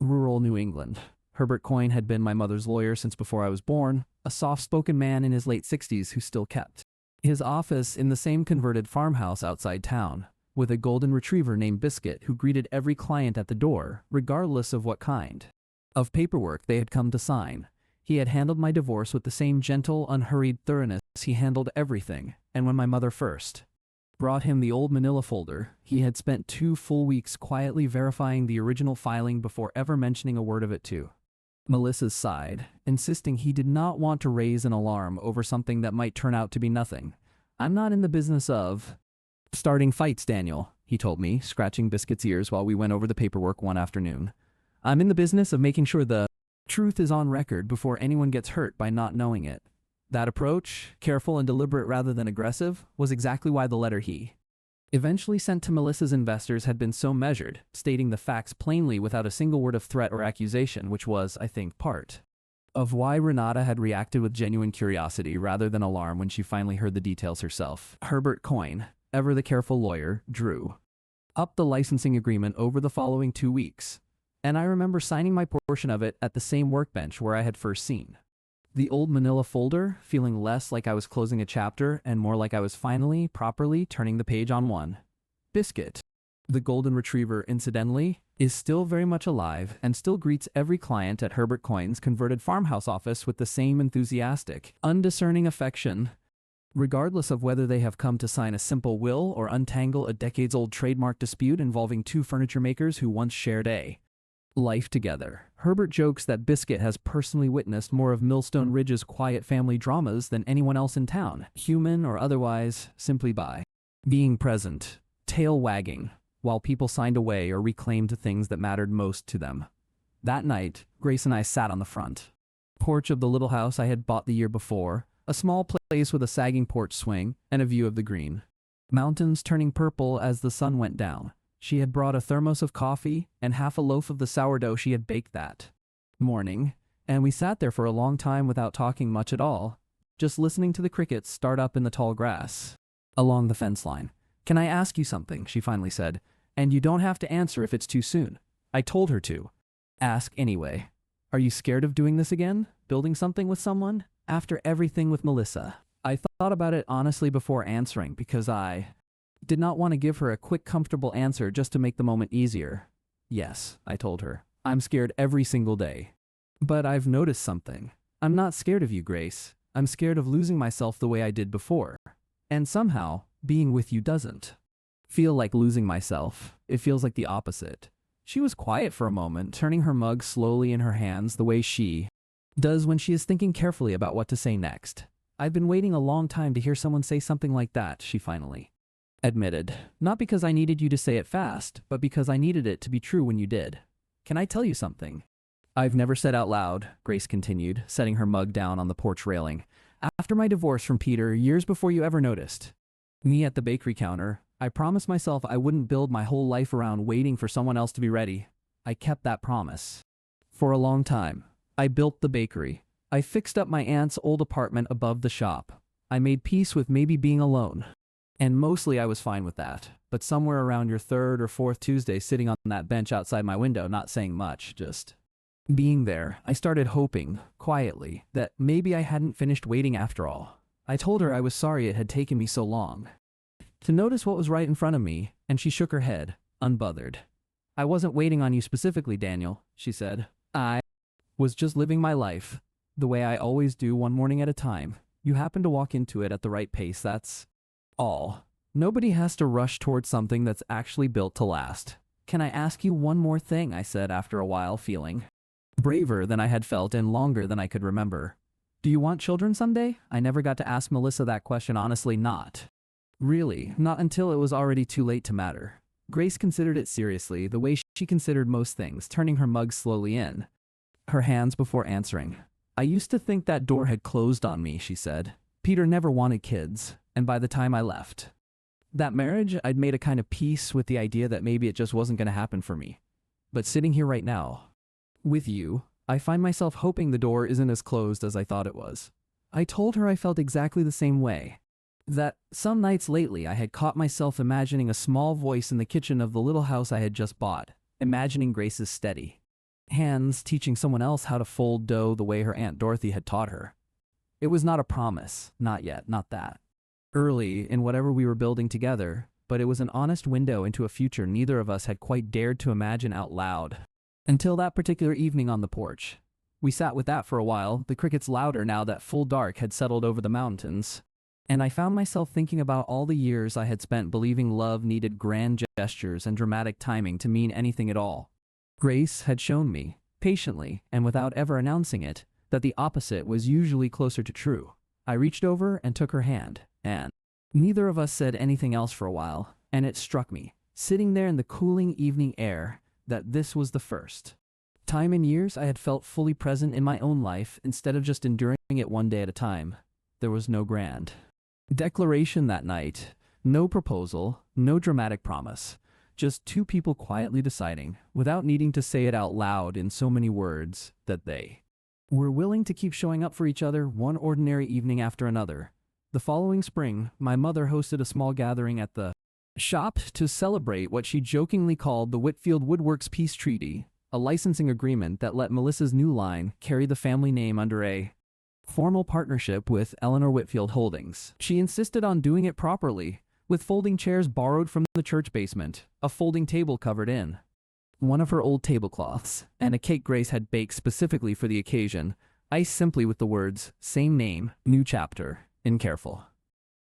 rural New England. Herbert Coyne had been my mother's lawyer since before I was born, a soft-spoken man in his late 60s who still kept his office in the same converted farmhouse outside town, with a golden retriever named Biscuit who greeted every client at the door, regardless of what kind of paperwork they had come to sign. He had handled my divorce with the same gentle, unhurried thoroughness he handled everything, and when my mother first brought him the old manila folder, he had spent 2 full weeks quietly verifying the original filing before ever mentioning a word of it to Melissa's side, insisting he did not want to raise an alarm over something that might turn out to be nothing. "I'm not in the business of starting fights, Daniel," he told me, scratching Biscuit's ears while we went over the paperwork one afternoon. "I'm in the business of making sure the truth is on record before anyone gets hurt by not knowing it." That approach, careful and deliberate rather than aggressive, was exactly why the letter he eventually sent to Melissa's investors had been so measured, stating the facts plainly without a single word of threat or accusation, which was, I think, part of why Renata had reacted with genuine curiosity rather than alarm when she finally heard the details herself. Herbert Coyne, ever the careful lawyer, drew up the licensing agreement over the following 2 weeks, and I remember signing my portion of it at the same workbench where I had first seen the old manila folder, feeling less like I was closing a chapter and more like I was finally, properly turning the page on one. Biscuit, the golden retriever, incidentally, is still very much alive and still greets every client at Herbert Coyne's converted farmhouse office with the same enthusiastic, undiscerning affection, regardless of whether they have come to sign a simple will or untangle a decades-old trademark dispute involving 2 furniture makers who once shared a life together. Herbert jokes that Biscuit has personally witnessed more of Millstone Ridge's quiet family dramas than anyone else in town, human or otherwise, simply by being present, tail wagging, while people signed away or reclaimed things that mattered most to them. That night, Grace and I sat on the front porch of the little house I had bought the year before, a small place with a sagging porch swing and a view of the green mountains turning purple as the sun went down. She had brought a thermos of coffee and half a loaf of the sourdough she had baked that morning, and we sat there for a long time without talking much at all, just listening to the crickets start up in the tall grass along the fence line. "Can I ask you something?" she finally said, "and you don't have to answer if it's too soon." I told her to ask anyway. "Are you scared of doing this again? Building something with someone? After everything with Melissa?" I thought about it honestly before answering because I did not want to give her a quick, comfortable answer just to make the moment easier. "Yes," I told her. "I'm scared every single day. But I've noticed something. I'm not scared of you, Grace. I'm scared of losing myself the way I did before. And somehow, being with you doesn't feel like losing myself. It feels like the opposite." She was quiet for a moment, turning her mug slowly in her hands the way she does when she is thinking carefully about what to say next. "I've been waiting a long time to hear someone say something like that," she finally admitted. "Not because I needed you to say it fast, but because I needed it to be true when you did. Can I tell you something I've never said out loud?" Grace continued, setting her mug down on the porch railing. "After my divorce from Peter, years before you ever noticed me at the bakery counter, I promised myself I wouldn't build my whole life around waiting for someone else to be ready. I kept that promise. For a long time, I built the bakery. I fixed up my aunt's old apartment above the shop. I made peace with maybe being alone. And mostly I was fine with that. But somewhere around your 3rd or 4th Tuesday sitting on that bench outside my window, not saying much, just being there, I started hoping, quietly, that maybe I hadn't finished waiting after all. I told her I was sorry it had taken me so long to notice what was right in front of me, and she shook her head, unbothered. "I wasn't waiting on you specifically, Daniel," she said. "I was just living my life, the way I always do, one morning at a time. You happened to walk into it at the right pace, that's all. Nobody has to rush towards something that's actually built to last." "Can I ask you one more thing?" I said after a while, feeling braver than I had felt and longer than I could remember. "Do you want children someday?" I never got to ask Melissa that question, honestly, not really, not until it was already too late to matter. Grace considered it seriously, the way she considered most things, turning her mug slowly in her hands before answering. I used to think that door had closed on me, she said. Peter never wanted kids, and by the time I left that marriage, I'd made a kind of peace with the idea that maybe it just wasn't going to happen for me. But sitting here right now, with you, I find myself hoping the door isn't as closed as I thought it was. I told her I felt exactly the same way. That some nights lately I had caught myself imagining a small voice in the kitchen of the little house I had just bought, imagining Grace's steady hands teaching someone else how to fold dough the way her Aunt Dorothy had taught her. It was not a promise, not yet, not that early in whatever we were building together, but it was an honest window into a future neither of us had quite dared to imagine out loud. Until that particular evening on the porch. We sat with that for a while, the crickets louder now that full dark had settled over the mountains. And I found myself thinking about all the years I had spent believing love needed grand gestures and dramatic timing to mean anything at all. Grace had shown me, patiently and without ever announcing it, that the opposite was usually closer to true. I reached over and took her hand, and neither of us said anything else for a while, and it struck me, sitting there in the cooling evening air, that this was the first time in years I had felt fully present in my own life instead of just enduring it one day at a time. There was no grand declaration that night, no proposal, no dramatic promise, just two people quietly deciding, without needing to say it out loud in so many words, that they were willing to keep showing up for each other one ordinary evening after another. The following spring, my mother hosted a small gathering at the shop to celebrate what she jokingly called the Whitfield Woodworks Peace Treaty, a licensing agreement that let Melissa's new line carry the family name under a formal partnership with Eleanor Whitfield Holdings. She insisted on doing it properly, with folding chairs borrowed from the church basement, a folding table covered in one of her old tablecloths, and a cake Grace had baked specifically for the occasion, iced simply with the words, "Same name, new chapter," in careful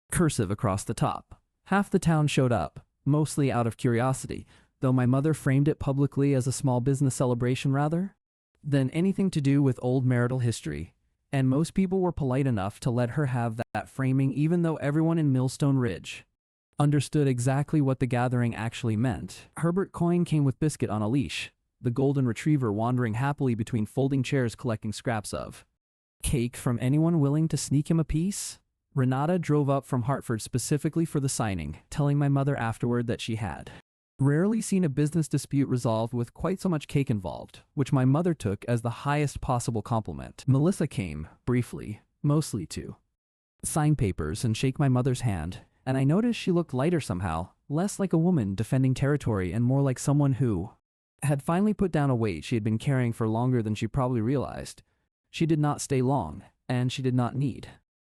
cursive across the top. Half the town showed up, mostly out of curiosity, though my mother framed it publicly as a small business celebration rather than anything to do with old marital history, and most people were polite enough to let her have that framing even though everyone in Millstone Ridge understood exactly what the gathering actually meant. Herbert Coyne came with Biscuit on a leash, the golden retriever wandering happily between folding chairs collecting scraps of cake from anyone willing to sneak him a piece. Renata drove up from Hartford specifically for the signing, telling my mother afterward that she had rarely seen a business dispute resolved with quite so much cake involved, which my mother took as the highest possible compliment. Melissa came, briefly, mostly to sign papers and shake my mother's hand, and I noticed she looked lighter somehow, less like a woman defending territory and more like someone who had finally put down a weight she had been carrying for longer than she probably realized. She did not stay long, and she did not need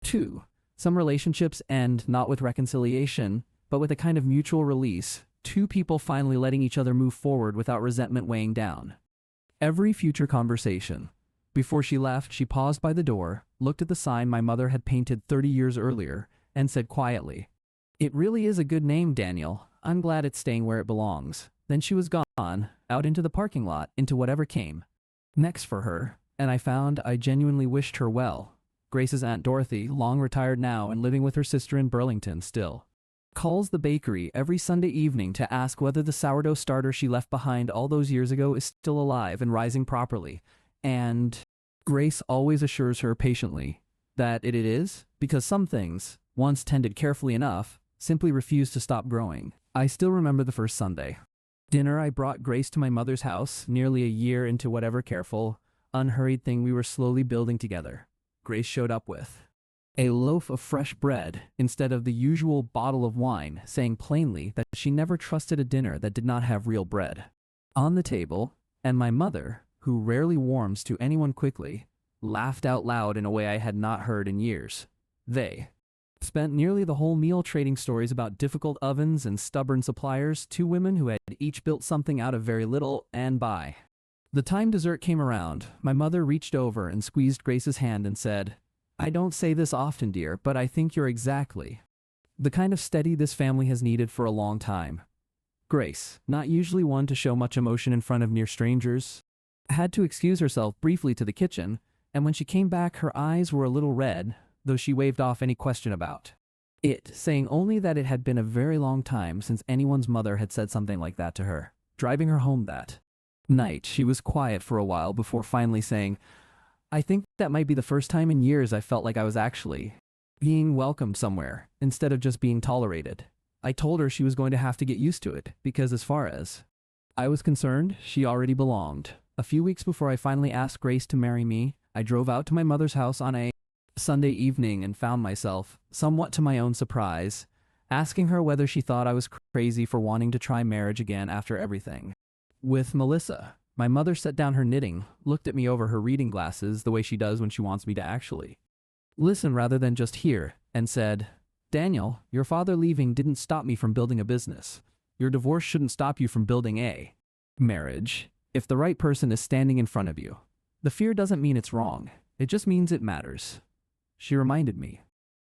to. Some relationships end not with reconciliation, but with a kind of mutual release, two people finally letting each other move forward without resentment weighing down every future conversation. Before she left, she paused by the door, looked at the sign my mother had painted 30 years earlier, and said quietly, "It really is a good name, Daniel. I'm glad it's staying where it belongs." Then she was gone, out into the parking lot, into whatever came next for her, and I found I genuinely wished her well. Grace's Aunt Dorothy, long retired now and living with her sister in Burlington still, calls the bakery every Sunday evening to ask whether the sourdough starter she left behind all those years ago is still alive and rising properly, and Grace always assures her patiently that it is, because some things, once tended carefully enough, simply refuse to stop growing. I still remember the first Sunday dinner I brought Grace to my mother's house, nearly a year into whatever careful, unhurried thing we were slowly building together. Grace showed up with a loaf of fresh bread instead of the usual bottle of wine, saying plainly that she never trusted a dinner that did not have real bread on the table, and my mother, who rarely warms to anyone quickly, laughed out loud in a way I had not heard in years. They spent nearly the whole meal trading stories about difficult ovens and stubborn suppliers, two women who had each built something out of very little, and by the time dessert came around, my mother reached over and squeezed Grace's hand and said, "I don't say this often, dear, but I think you're exactly the kind of steady this family has needed for a long time." Grace, not usually one to show much emotion in front of near strangers, had to excuse herself briefly to the kitchen, and when she came back her eyes were a little red, though she waved off any question about it, saying only that it had been a very long time since anyone's mother had said something like that to her. Driving her home that night, she was quiet for a while before finally saying, I think that might be the first time in years I felt like I was actually being welcomed somewhere instead of just being tolerated. I told her she was going to have to get used to it because as far as I was concerned, she already belonged. A few weeks before I finally asked Grace to marry me, I drove out to my mother's house on a Sunday evening and found myself, somewhat to my own surprise, asking her whether she thought I was crazy for wanting to try marriage again after everything. With Melissa, my mother set down her knitting, looked at me over her reading glasses the way she does when she wants me to actually listen rather than just hear, and said, "Daniel, your father leaving didn't stop me from building a business. Your divorce shouldn't stop you from building a marriage. If the right person is standing in front of you, the fear doesn't mean it's wrong. It just means it matters." She reminded me,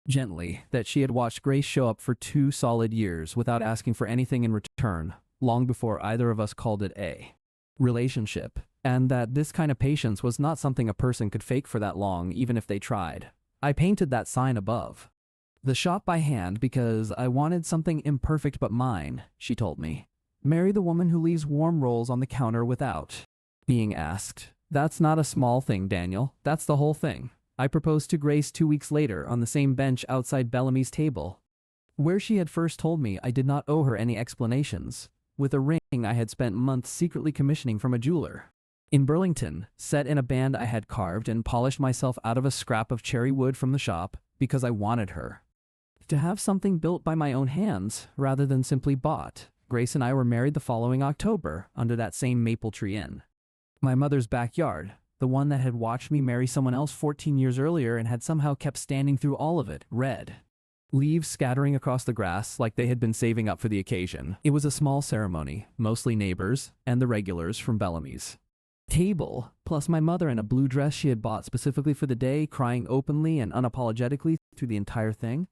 gently, that she had watched Grace show up for 2 solid years without asking for anything in return, long before either of us called it a relationship, and that this kind of patience was not something a person could fake for that long even if they tried. I painted that sign above the shop by hand because I wanted something imperfect but mine, she told me. Marry the woman who leaves warm rolls on the counter without being asked. That's not a small thing, Daniel. That's the whole thing. I proposed to Grace 2 weeks later on the same bench outside Bellamy's table, where she had first told me I did not owe her any explanations, with a ring I had spent months secretly commissioning from a jeweler in Burlington, set in a band I had carved and polished myself out of a scrap of cherry wood from the shop because I wanted her to have something built by my own hands rather than simply bought. Grace and I were married the following October under that same maple tree in my mother's backyard, the one that had watched me marry someone else 14 years earlier and had somehow kept standing through all of it, red leaves scattering across the grass like they had been saving up for the occasion. It was a small ceremony, mostly neighbors and the regulars from Bellamy's table, plus my mother in a blue dress she had bought specifically for the day, crying openly and unapologetically through the entire thing.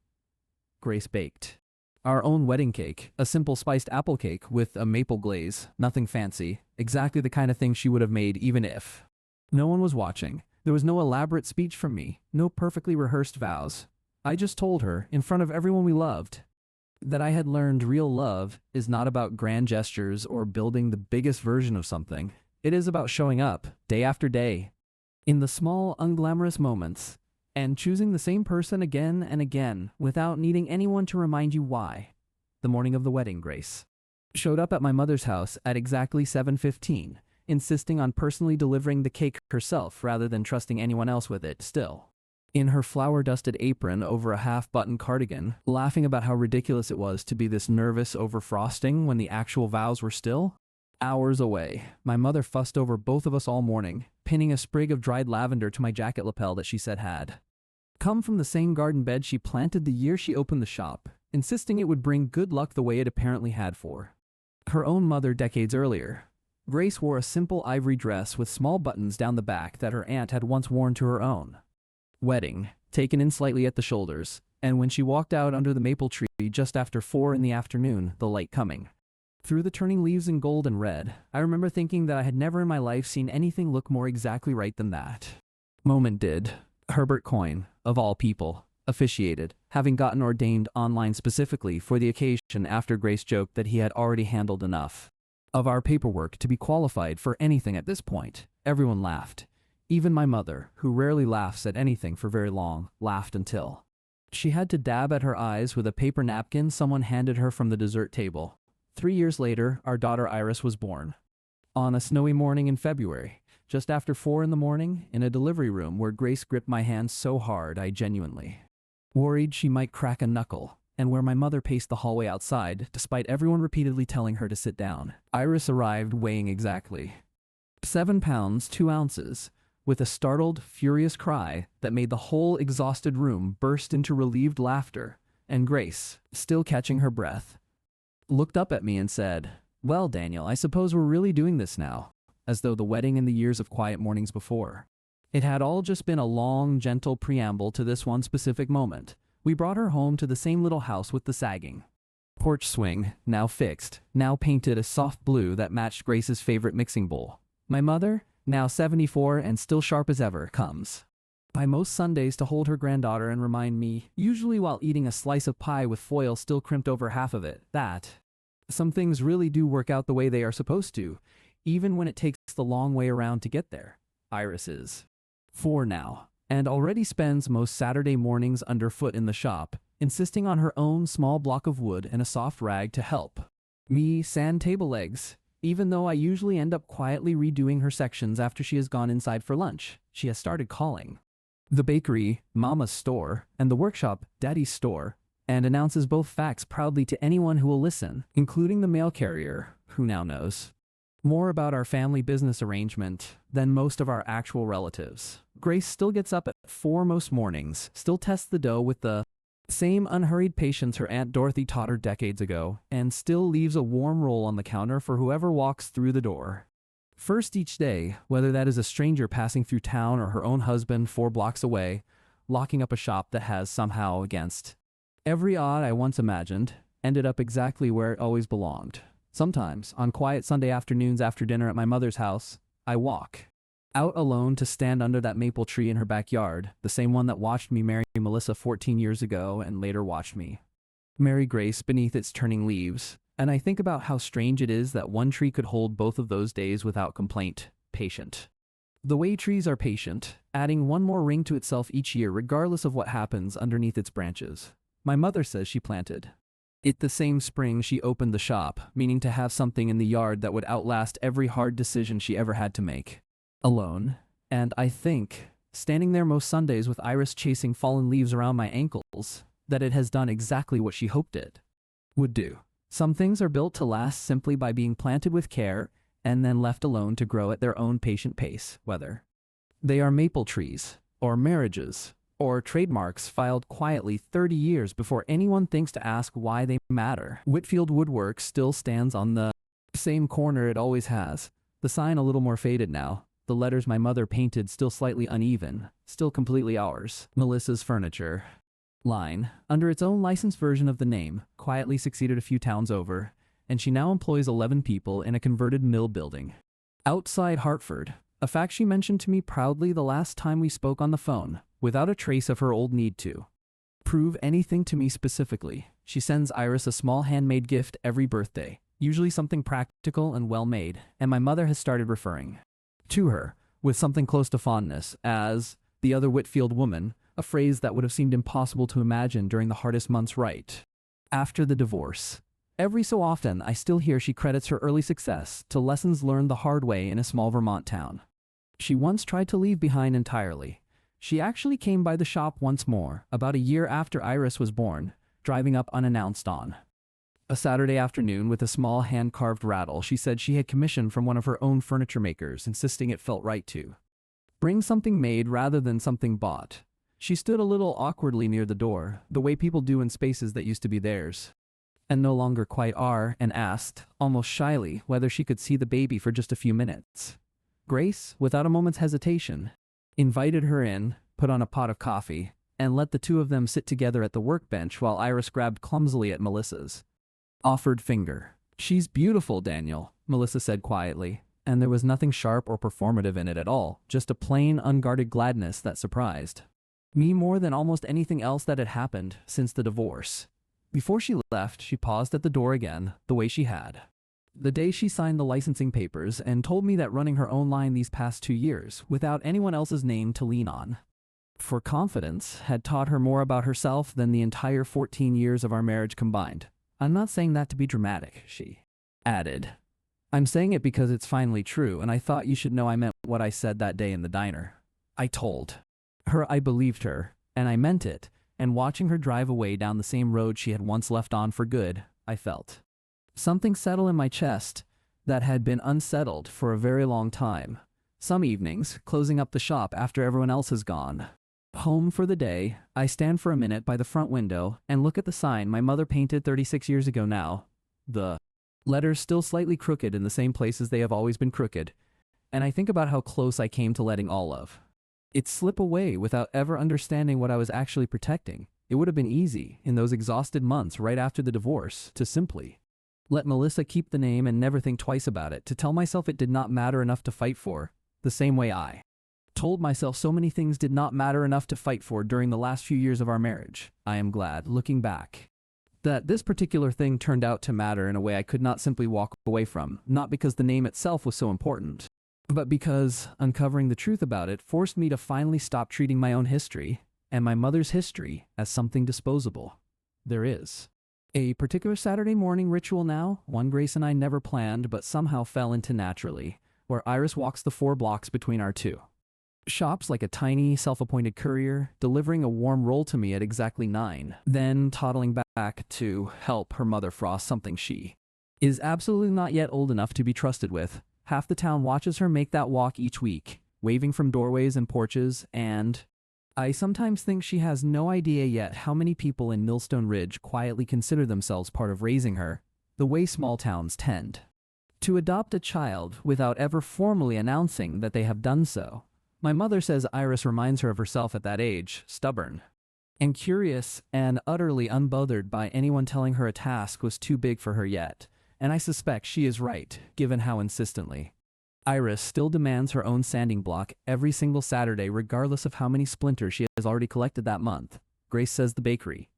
Grace baked our own wedding cake, a simple spiced apple cake with a maple glaze, nothing fancy, exactly the kind of thing she would have made even if no one was watching. There was no elaborate speech from me, no perfectly rehearsed vows. I just told her, in front of everyone we loved, that I had learned real love is not about grand gestures or building the biggest version of something. It is about showing up, day after day, in the small, unglamorous moments, and choosing the same person again and again without needing anyone to remind you why. The morning of the wedding, Grace showed up at my mother's house at exactly 7:15, insisting on personally delivering the cake herself rather than trusting anyone else with it still. In her flour-dusted apron over a half-button cardigan, laughing about how ridiculous it was to be this nervous over frosting when the actual vows were still hours away. My mother fussed over both of us all morning, pinning a sprig of dried lavender to my jacket lapel that she said had come from the same garden bed she planted the year she opened the shop, insisting it would bring good luck the way it apparently had for her own mother decades earlier. Grace wore a simple ivory dress with small buttons down the back that her aunt had once worn to her own wedding, taken in slightly at the shoulders, and when she walked out under the maple tree just after 4 in the afternoon, the light coming through the turning leaves in gold and red, I remember thinking that I had never in my life seen anything look more exactly right than that moment did. Herbert Coyne, of all people, officiated, having gotten ordained online specifically for the occasion after Grace joked that he had already handled enough of our paperwork to be qualified for anything at this point. Everyone laughed. Even my mother, who rarely laughs at anything for very long, laughed until she had to dab at her eyes with a paper napkin someone handed her from the dessert table. 3 years later, our daughter Iris was born. On a snowy morning in February, just after 4 in the morning, in a delivery room where Grace gripped my hand so hard I genuinely worried she might crack a knuckle, and where my mother paced the hallway outside, despite everyone repeatedly telling her to sit down. Iris arrived weighing exactly 7 pounds 2 ounces, with a startled, furious cry that made the whole exhausted room burst into relieved laughter, and Grace, still catching her breath, looked up at me and said, "Well, Daniel, I suppose we're really doing this now," as though the wedding and the years of quiet mornings before it had all just been a long, gentle preamble to this one specific moment. We brought her home to the same little house with the sagging porch swing, now fixed, now painted a soft blue that matched Grace's favorite mixing bowl. My mother, now 74 and still sharp as ever, comes by most Sundays to hold her granddaughter and remind me, usually while eating a slice of pie with foil still crimped over half of it, that some things really do work out the way they are supposed to, even when it takes the long way around to get there. Iris is 4 now, and already spends most Saturday mornings underfoot in the shop, insisting on her own small block of wood and a soft rag to help me sand table legs. Even though I usually end up quietly redoing her sections after she has gone inside for lunch, she has started calling the bakery Mama's store and the workshop Daddy's store, and announces both facts proudly to anyone who will listen, including the mail carrier, who now knows more about our family business arrangement than most of our actual relatives. Grace still gets up at 4 most mornings, still tests the dough with the same unhurried patience her Aunt Dorothy taught her decades ago, and still leaves a warm roll on the counter for whoever walks through the door first each day, whether that is a stranger passing through town or her own husband 4 blocks away, locking up a shop that has somehow, against every odd I once imagined, ended up exactly where it always belonged. Sometimes, on quiet Sunday afternoons after dinner at my mother's house, I walk out alone to stand under that maple tree in her backyard, the same one that watched me marry Melissa 14 years ago and later watched me marry Grace beneath its turning leaves, and I think about how strange it is that one tree could hold both of those days without complaint, patient. The way trees are patient, adding one more ring to itself each year regardless of what happens underneath its branches. My mother says she planted it the same spring she opened the shop, meaning to have something in the yard that would outlast every hard decision she ever had to make alone. And I think, standing there most Sundays with Iris chasing fallen leaves around my ankles, that it has done exactly what she hoped it would do. Some things are built to last simply by being planted with care and then left alone to grow at their own patient pace, whether they are maple trees, or marriages, or trademarks filed quietly 30 years before anyone thinks to ask why they matter. Whitfield Woodwork still stands on the same corner it always has, the sign a little more faded now, the letters my mother painted still slightly uneven, still completely ours. Melissa's Furniture line, under its own licensed version of the name, quietly succeeded a few towns over, and she now employs 11 people in a converted mill building outside Hartford, a fact she mentioned to me proudly the last time we spoke on the phone, without a trace of her old need to prove anything to me specifically. She sends Iris a small handmade gift every birthday, usually something practical and well-made, and my mother has started referring to her with something close to fondness as the other Whitfield woman, a phrase that would have seemed impossible to imagine during the hardest months right after the divorce. Every so often, I still hear she credits her early success to lessons learned the hard way in a small Vermont town she once tried to leave behind entirely. She actually came by the shop once more, about a year after Iris was born, driving up unannounced on a Saturday afternoon with a small hand-carved rattle she said she had commissioned from one of her own furniture makers, insisting it felt right to bring something made rather than something bought. She stood a little awkwardly near the door, the way people do in spaces that used to be theirs and no longer quite are, and asked, almost shyly, whether she could see the baby for just a few minutes. Grace, without a moment's hesitation, invited her in, put on a pot of coffee, and let the two of them sit together at the workbench while Iris grabbed clumsily at Melissa's offered finger. "She's beautiful, Daniel," Melissa said quietly, and there was nothing sharp or performative in it at all, just a plain, unguarded gladness that surprised me more than almost anything else that had happened since the divorce. Before she left, she paused at the door again, the way she had the day she signed the licensing papers, and told me that running her own line these past 2 years, without anyone else's name to lean on for confidence, had taught her more about herself than the entire 14 years of our marriage combined. "I'm not saying that to be dramatic," she added. "I'm saying it because it's finally true, and I thought you should know I meant what I said that day in the diner." I told her I believed her, and I meant it, and watching her drive away down the same road she had once left on for good, I felt something settle in my chest that had been unsettled for a very long time. Some evenings, closing up the shop after everyone else has gone home for the day, I stand for a minute by the front window and look at the sign my mother painted 36 years ago now, the letters still slightly crooked in the same places they have always been crooked, and I think about how close I came to letting all of it slip away without ever understanding what I was actually protecting. It would have been easy, in those exhausted months right after the divorce, to simply let Melissa keep the name and never think twice about it, to tell myself it did not matter enough to fight for, the same way I told myself so many things did not matter enough to fight for during the last few years of our marriage. I am glad, looking back, that this particular thing turned out to matter in a way I could not simply walk away from, not because the name itself was so important, but because uncovering the truth about it forced me to finally stop treating my own history and my mother's history as something disposable. There is a particular Saturday morning ritual now, one Grace and I never planned but somehow fell into naturally, where Iris walks the 4 blocks between our two shops like a tiny, self-appointed courier, delivering a warm roll to me at exactly 9, then toddling back to help her mother frost something she is absolutely not yet old enough to be trusted with. Half the town watches her make that walk each week, waving from doorways and porches, and I sometimes think she has no idea yet how many people in Millstone Ridge quietly consider themselves part of raising her, the way small towns tend to adopt a child without ever formally announcing that they have done so. My mother says Iris reminds her of herself at that age, stubborn and curious and utterly unbothered by anyone telling her a task was too big for her yet, and I suspect she is right, given how insistently Iris still demands her own sanding block every single Saturday regardless of how many splinters she has already collected that month. Grace says the bakery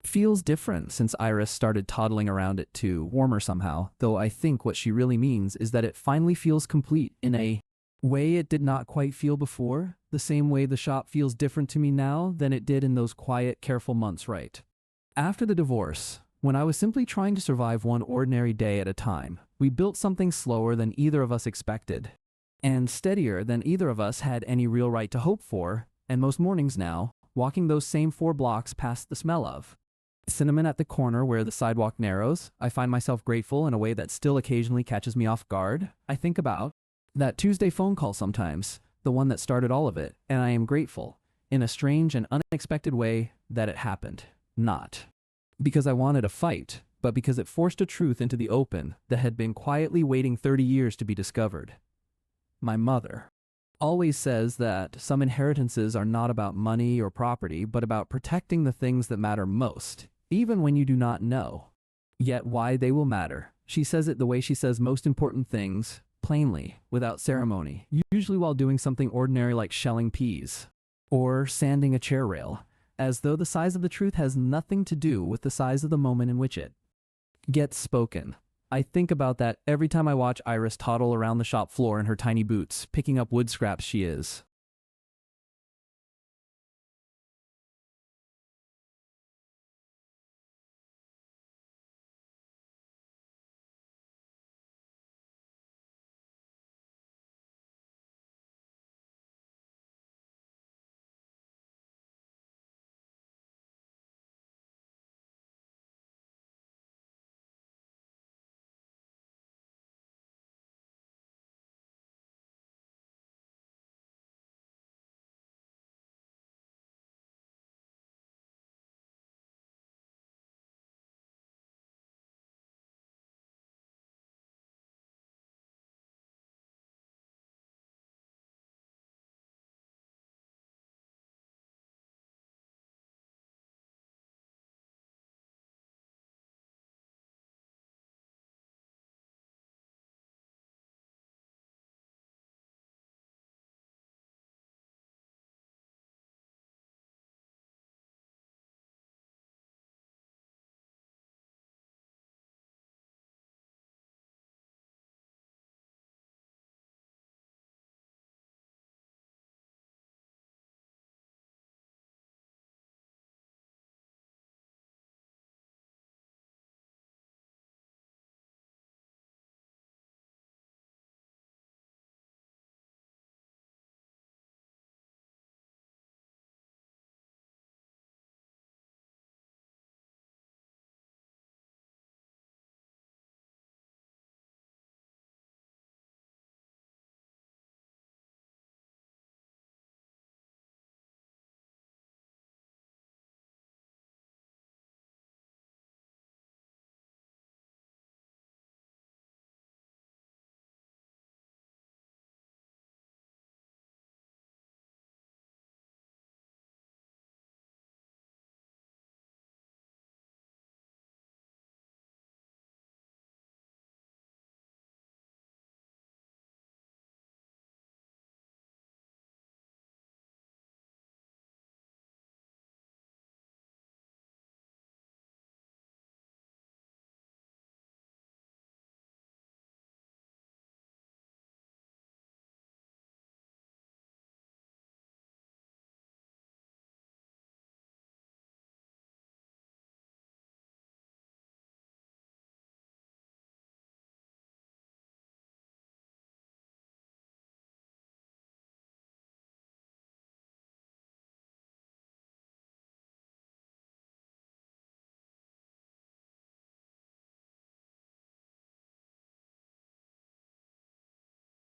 feels different since Iris started toddling around it too, warmer somehow, though I think what she really means is that it finally feels complete in a way it did not quite feel before, the same way the shop feels different to me now than it did in those quiet, careful months right after the divorce. When I was simply trying to survive one ordinary day at a time, we built something slower than either of us expected, and steadier than either of us had any real right to hope for, and most mornings now, walking those same 4 blocks past the smell of cinnamon at the corner where the sidewalk narrows, I find myself grateful in a way that still occasionally catches me off guard. I think about that Tuesday phone call sometimes, the one that started all of it, and I am grateful, in a strange and unexpected way, that it happened. Not because I wanted a fight, but because it forced a truth into the open that had been quietly waiting 30 years to be discovered. My mother always says that some inheritances are not about money or property, but about protecting the things that matter most, even when you do not know yet why they will matter. She says it the way she says most important things, plainly, without ceremony, usually while doing something ordinary like shelling peas or sanding a chair rail, as though the size of the truth has nothing to do with the size of the moment in which it gets spoken. I think about that every time I watch Iris toddle around the shop floor in her tiny boots, picking up wood scraps she is